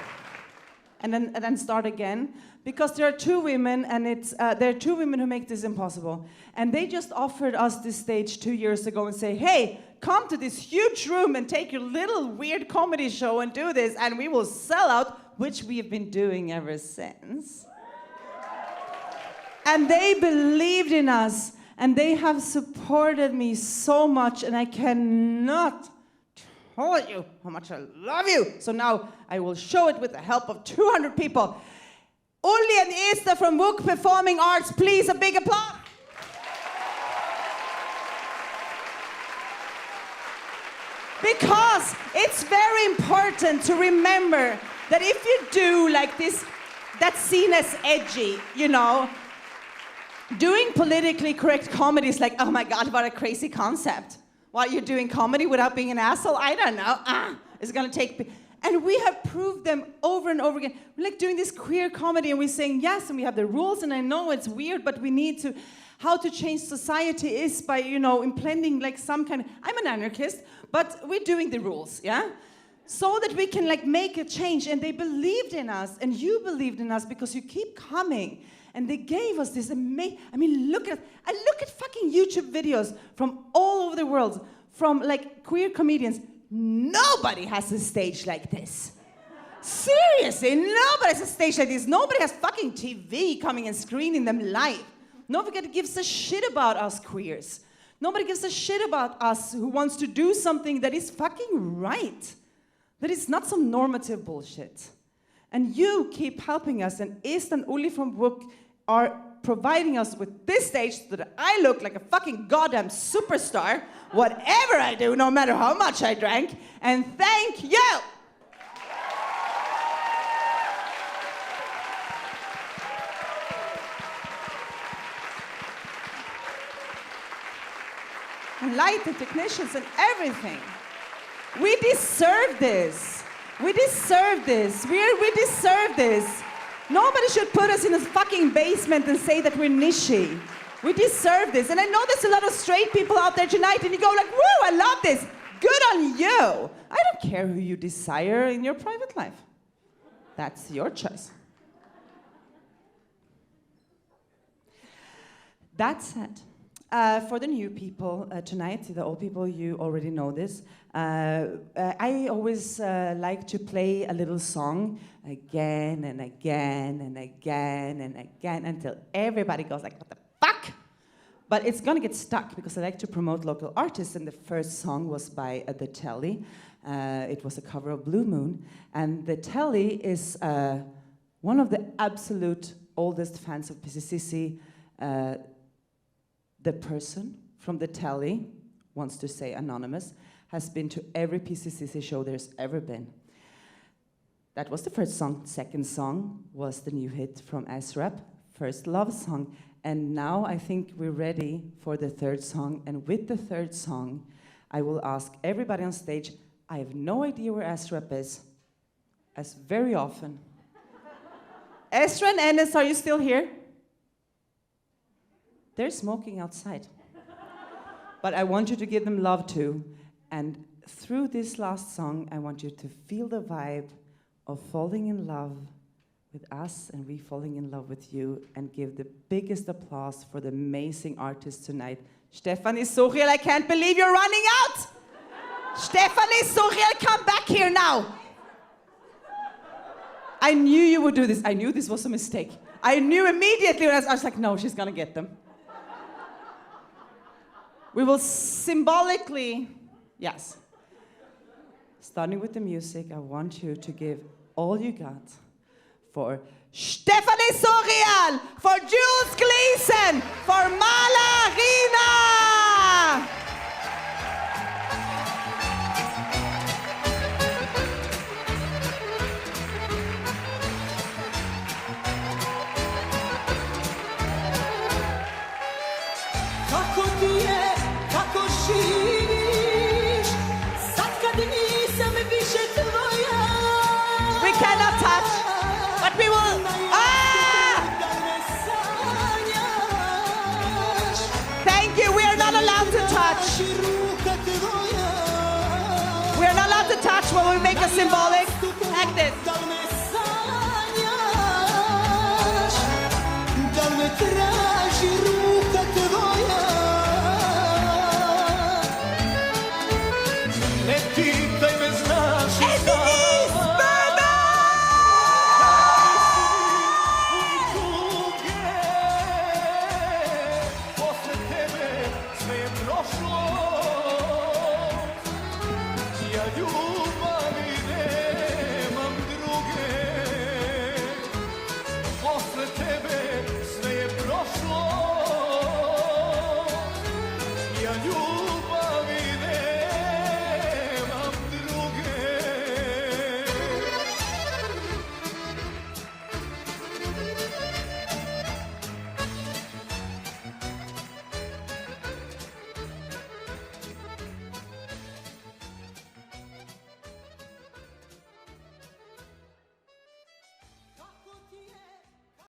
and then start again, because there are two women, and there are two women who make this impossible. And they just offered us this stage 2 years ago and say, hey, come to this huge room and take your little weird comedy show and do this, and we will sell out, which we have been doing ever since. And they believed in us, and they have supported me so much, and I cannot tell you how much I love you. So now I will show it with the help of 200 people. Uli and Esther from WUK Performing Arts, please, a big applause. Because it's very important to remember that if you do like this, that's seen as edgy, you know. Doing politically correct comedy is like, oh my God, what a crazy concept. What, you're doing comedy without being an asshole? I don't know. It's gonna take... And we have proved them over and over again. We're like doing this queer comedy, and we're saying yes, and we have the rules, and I know it's weird, but we need to... How to change society is by, you know, implementing like some kind of... I'm an anarchist, but we're doing the rules, yeah? So that we can like make a change, and they believed in us, and you believed in us because you keep coming. And they gave us this amazing... I mean, look at fucking YouTube videos from all over the world, from like queer comedians. Nobody has a stage like this. Seriously, nobody has a stage like this. Nobody has fucking TV coming and screening them live. Nobody gives a shit about us queers. Nobody gives a shit about us who wants to do something that is fucking right. That is not some normative bullshit. And you keep helping us, and Est and Uli from WUK are providing us with this stage so that I look like a fucking goddamn superstar, whatever I do, no matter how much I drank, and thank you! And light and technicians and everything. We deserve this. We deserve this. We deserve this. Nobody should put us in a fucking basement and say that we're niche. We deserve this. And I know there's a lot of straight people out there tonight and you go like, woo, I love this. Good on you. I don't care who you desire in your private life. That's your choice. That said, for the new people tonight, the old people, you already know this. I always like to play a little song again and again and again and again until everybody goes like, what the fuck? But it's gonna get stuck because I like to promote local artists, and the first song was by The Telly. It was a cover of Blue Moon, and The Telly is one of the absolute oldest fans of PCCC. The person from The Telly, wants to say anonymous, has been to every PCCC show there's ever been. That was the first song. Second song was the new hit from Esrap, First Love Song. And now I think we're ready for the third song. And with the third song, I will ask everybody on stage, I have no idea where Esrap is, as very often. Esra and Ennis, are you still here? They're smoking outside. But I want you to give them love too. And through this last song, I want you to feel the vibe of falling in love with us and we falling in love with you, and give the biggest applause for the amazing artist tonight. Stefanie, Sourial, I can't believe you're running out! Stefanie, Sourial, come back here now! I knew you would do this. I knew this was a mistake. I knew immediately when I was like, no, she's gonna get them. We will symbolically, yes. Starting with the music, I want you to give all you got for Stefanie Sourial, for Jules Gleeson, for Malarina! Kako ti je, kako živiš, sad kad nisam više tvoja. We cannot touch, but we will. Thank you. We are not allowed to touch. We are not allowed to touch when we make a symbolic. Like this.